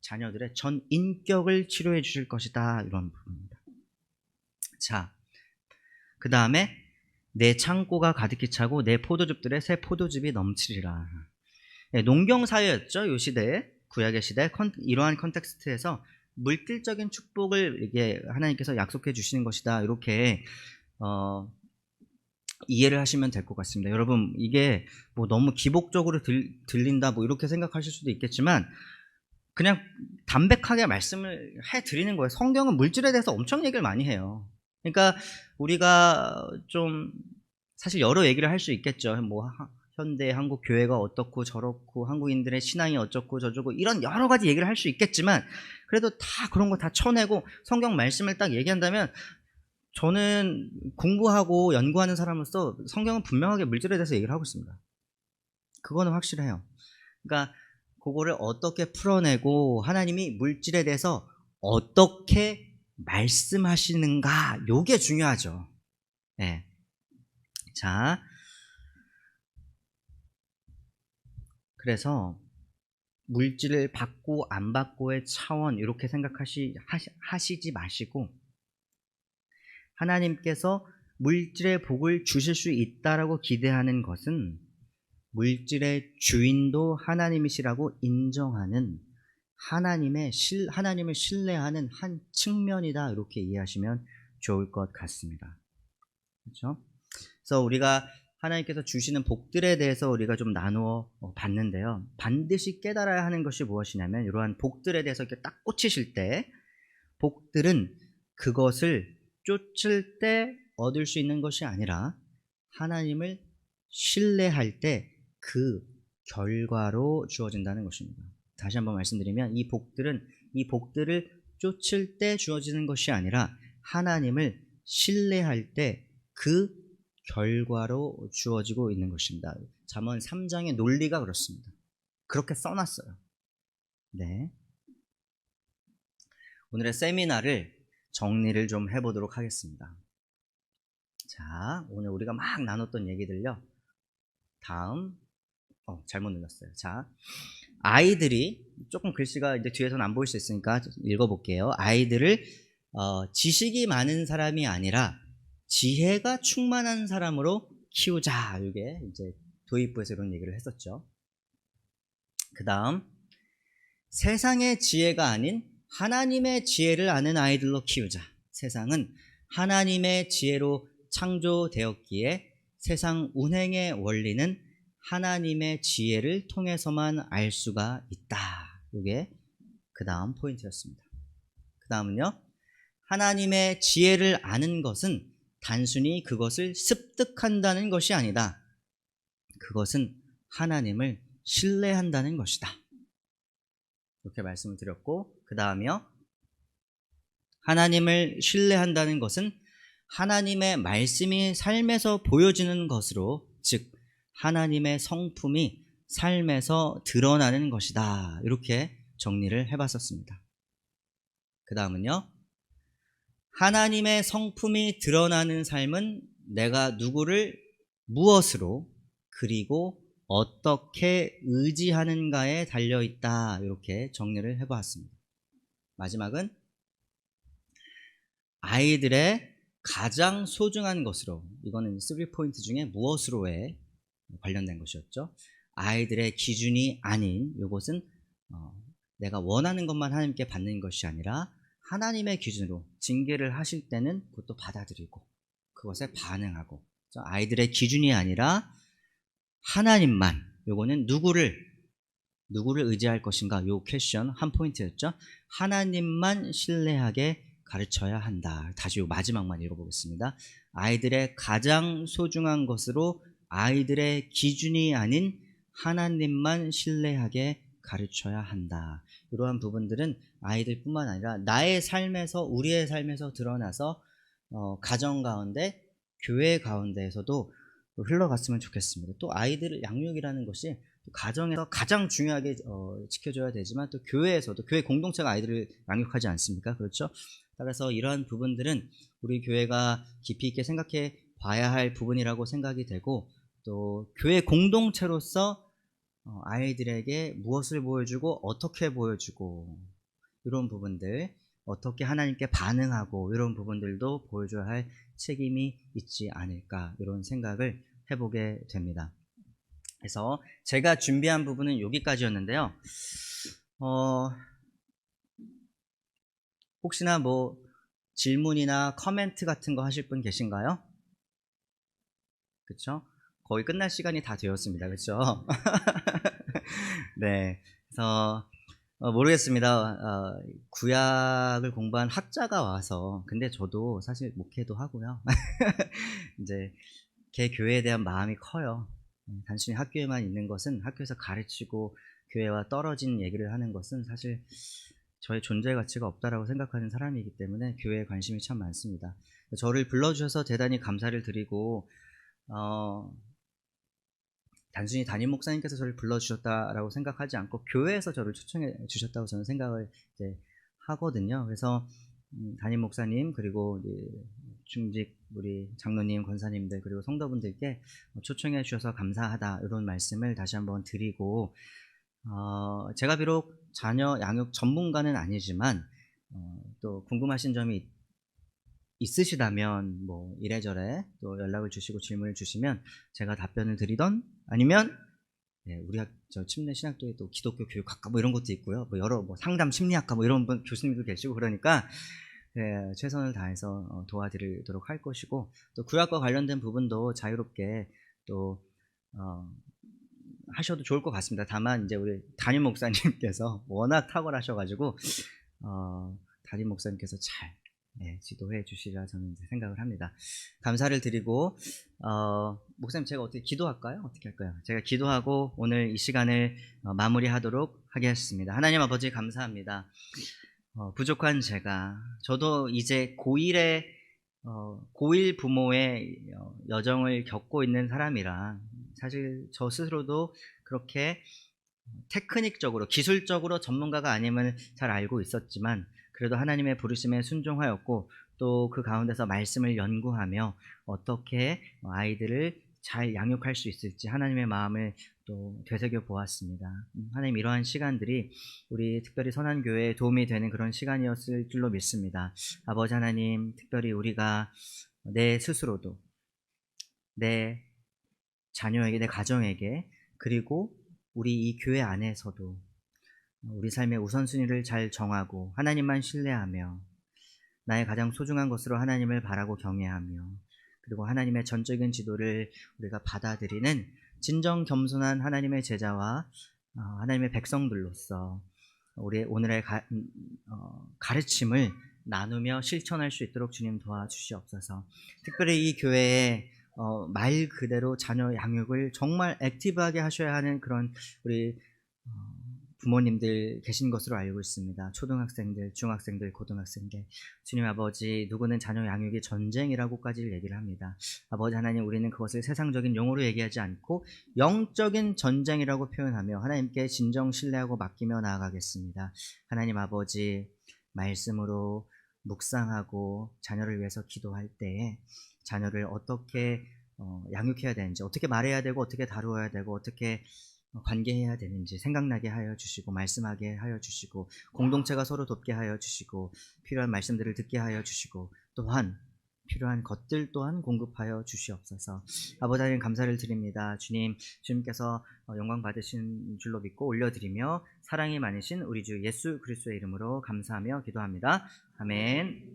자녀들의 전 인격을 치료해 주실 것이다 이런 부분입니다. 자, 그 다음에 내 창고가 가득히 차고 내 포도즙들의 새 포도즙이 넘치리라. 네, 농경사회였죠. 이 시대에 구약의 시대 이러한 컨텍스트에서 물질적인 축복을 이게 하나님께서 약속해 주시는 것이다 이렇게 이해를 하시면 될 것 같습니다. 여러분 이게 뭐 너무 기복적으로 들린다 뭐 이렇게 생각하실 수도 있겠지만 그냥 담백하게 말씀을 해드리는 거예요. 성경은 물질에 대해서 엄청 얘기를 많이 해요. 그러니까 우리가 좀 사실 여러 얘기를 할 수 있겠죠. 뭐 현대 한국 교회가 어떻고 저렇고 한국인들의 신앙이 어쩌고 저쩌고 이런 여러 가지 얘기를 할 수 있겠지만 그래도 다 그런 거 다 쳐내고 성경 말씀을 딱 얘기한다면 저는 공부하고 연구하는 사람으로서 성경은 분명하게 물질에 대해서 얘기를 하고 있습니다. 그거는 확실해요. 그러니까 그거를 어떻게 풀어내고 하나님이 물질에 대해서 어떻게 말씀하시는가 요게 중요하죠. 네. 자, 그래서 물질을 받고 안 받고의 차원 이렇게 하시지 마시고 하나님께서 물질의 복을 주실 수 있다라고 기대하는 것은 물질의 주인도 하나님이시라고 인정하는 하나님을 신뢰하는 한 측면이다 이렇게 이해하시면 좋을 것 같습니다. 그렇죠? 그래서 우리가 하나님께서 주시는 복들에 대해서 우리가 좀 나누어 봤는데요. 반드시 깨달아야 하는 것이 무엇이냐면 이러한 복들에 대해서 이렇게 딱 꽂히실 때 복들은 그것을 쫓을 때 얻을 수 있는 것이 아니라 하나님을 신뢰할 때 그 결과로 주어진다는 것입니다. 다시 한번 말씀드리면 이 복들을 쫓을 때 주어지는 것이 아니라 하나님을 신뢰할 때 그 결과로 주어지고 있는 것입니다. 잠언 3장의 논리가 그렇습니다. 그렇게 써놨어요. 네. 오늘의 세미나를 정리를 좀 해보도록 하겠습니다. 자, 오늘 우리가 막 나눴던 얘기들요. 다음, 잘못 눌렀어요. 자, 아이들이 조금 글씨가 이제 뒤에서는 안 보일 수 있으니까 읽어볼게요. 아이들을 지식이 많은 사람이 아니라 지혜가 충만한 사람으로 키우자. 이게 이제 도입부에서 이런 얘기를 했었죠. 그 다음, 세상의 지혜가 아닌 하나님의 지혜를 아는 아이들로 키우자. 세상은 하나님의 지혜로 창조되었기에 세상 운행의 원리는 하나님의 지혜를 통해서만 알 수가 있다. 이게 그 다음 포인트였습니다. 그 다음은요, 하나님의 지혜를 아는 것은 단순히 그것을 습득한다는 것이 아니다. 그것은 하나님을 신뢰한다는 것이다. 이렇게 말씀을 드렸고, 그 다음이요, 하나님을 신뢰한다는 것은 하나님의 말씀이 삶에서 보여지는 것으로, 즉 하나님의 성품이 삶에서 드러나는 것이다. 이렇게 정리를 해봤었습니다. 그 다음은요, 하나님의 성품이 드러나는 삶은 내가 누구를 무엇으로 그리고 어떻게 의지하는가에 달려있다. 이렇게 정리를 해보았습니다. 마지막은 아이들의 가장 소중한 것으로, 이거는 3포인트 중에 무엇으로에 관련된 것이었죠. 아이들의 기준이 아닌 이것은 내가 원하는 것만 하나님께 받는 것이 아니라 하나님의 기준으로 징계를 하실 때는 그것도 받아들이고 그것에 반응하고, 아이들의 기준이 아니라 하나님만, 요거는 누구를 의지할 것인가, 요 퀘션 한 포인트였죠. 하나님만 신뢰하게 가르쳐야 한다. 다시 요 마지막만 읽어보겠습니다. 아이들의 가장 소중한 것으로 아이들의 기준이 아닌 하나님만 신뢰하게 가르쳐야 한다. 이러한 부분들은 아이들뿐만 아니라 나의 삶에서, 우리의 삶에서 드러나서 가정 가운데, 교회 가운데에서도 흘러갔으면 좋겠습니다. 또 아이들 양육이라는 것이 가정에서 가장 중요하게 지켜줘야 되지만, 또 교회에서도, 교회 공동체가 아이들을 양육하지 않습니까? 그렇죠? 따라서 이러한 부분들은 우리 교회가 깊이 있게 생각해 봐야 할 부분이라고 생각이 되고, 또 교회 공동체로서 아이들에게 무엇을 보여주고 어떻게 보여주고, 이런 부분들, 어떻게 하나님께 반응하고, 이런 부분들도 보여줘야 할 책임이 있지 않을까, 이런 생각을 해보게 됩니다. 그래서 제가 준비한 부분은 여기까지였는데요. 혹시나 뭐 질문이나 커멘트 같은 거 하실 분 계신가요? 그렇죠? 거의 끝날 시간이 다 되었습니다. 그렇죠? 네. 그래서 모르겠습니다. 구약을 공부한 학자가 와서, 근데 저도 사실 목회도 하고요. 이제 개 교회에 대한 마음이 커요. 단순히 학교에만 있는 것은, 학교에서 가르치고 교회와 떨어진 얘기를 하는 것은 사실 저의 존재 가치가 없다라고 생각하는 사람이기 때문에 교회에 관심이 참 많습니다. 저를 불러주셔서 대단히 감사를 드리고, 단순히 담임 목사님께서 저를 불러주셨다라고 생각하지 않고 교회에서 저를 초청해 주셨다고 저는 생각을 이제 하거든요. 그래서 담임 목사님, 그리고 중직 우리 장로님, 권사님들, 그리고 성도분들께 초청해 주셔서 감사하다, 이런 말씀을 다시 한번 드리고, 제가 비록 자녀 양육 전문가는 아니지만 또 궁금하신 점이 있으시다면 뭐 이래저래 또 연락을 주시고 질문을 주시면 제가 답변을 드리던, 아니면 우리 저 침례 신학교에 또 기독교 교육학과 뭐 이런 것도 있고요. 뭐 여러 뭐 상담 심리학과 뭐 이런 분 교수님도 계시고, 그러니까 최선을 다해서 도와드리도록 할 것이고, 또 구약과 관련된 부분도 자유롭게 또 하셔도 좋을 것 같습니다. 다만 이제 우리 담임 목사님께서 워낙 탁월하셔가지고 담임 목사님께서 잘 지도해 주시리라 저는 이제 생각을 합니다. 감사를 드리고, 목사님 제가 어떻게 기도할까요? 어떻게 할까요? 제가 기도하고 오늘 이 시간을 마무리하도록 하겠습니다. 하나님 아버지 감사합니다. 부족한 저도 이제 고1 부모의 여정을 겪고 있는 사람이라, 사실 저 스스로도 그렇게 테크닉적으로, 기술적으로 전문가가 아니면 잘 알고 있었지만, 그래도 하나님의 부르심에 순종하였고, 또 그 가운데서 말씀을 연구하며 어떻게 아이들을 잘 양육할 수 있을지 하나님의 마음을 또 되새겨 보았습니다. 하나님, 이러한 시간들이 우리 특별히 선한교회에 도움이 되는 그런 시간이었을 줄로 믿습니다. 아버지 하나님, 특별히 우리가 내 스스로도 내 자녀에게, 내 가정에게, 그리고 우리 이 교회 안에서도 우리 삶의 우선순위를 잘 정하고 하나님만 신뢰하며 나의 가장 소중한 것으로 하나님을 바라고 경외하며, 그리고 하나님의 전적인 지도를 우리가 받아들이는 진정 겸손한 하나님의 제자와 하나님의 백성들로서 우리의 오늘의 가르침을 나누며 실천할 수 있도록 주님 도와주시옵소서. 특별히 이 교회에 말 그대로 자녀 양육을 정말 액티브하게 하셔야 하는 그런 우리 부모님들 계신 것으로 알고 있습니다. 초등학생들, 중학생들, 고등학생들. 주님 아버지, 누구는 자녀 양육이 전쟁이라고까지 얘기를 합니다. 아버지 하나님, 우리는 그것을 세상적인 용어로 얘기하지 않고 영적인 전쟁이라고 표현하며 하나님께 진정 신뢰하고 맡기며 나아가겠습니다. 하나님 아버지, 말씀으로 묵상하고 자녀를 위해서 기도할 때에 자녀를 어떻게 양육해야 되는지, 어떻게 말해야 되고, 어떻게 다루어야 되고, 어떻게 관계해야 되는지 생각나게 하여 주시고, 말씀하게 하여 주시고, 공동체가 서로 돕게 하여 주시고, 필요한 말씀들을 듣게 하여 주시고, 또한 필요한 것들 또한 공급하여 주시옵소서. 아버지 하나님, 감사를 드립니다. 주님께서 영광 받으신 줄로 믿고 올려드리며 사랑이 많으신 우리 주 예수 그리스도의 이름으로 감사하며 기도합니다. 아멘.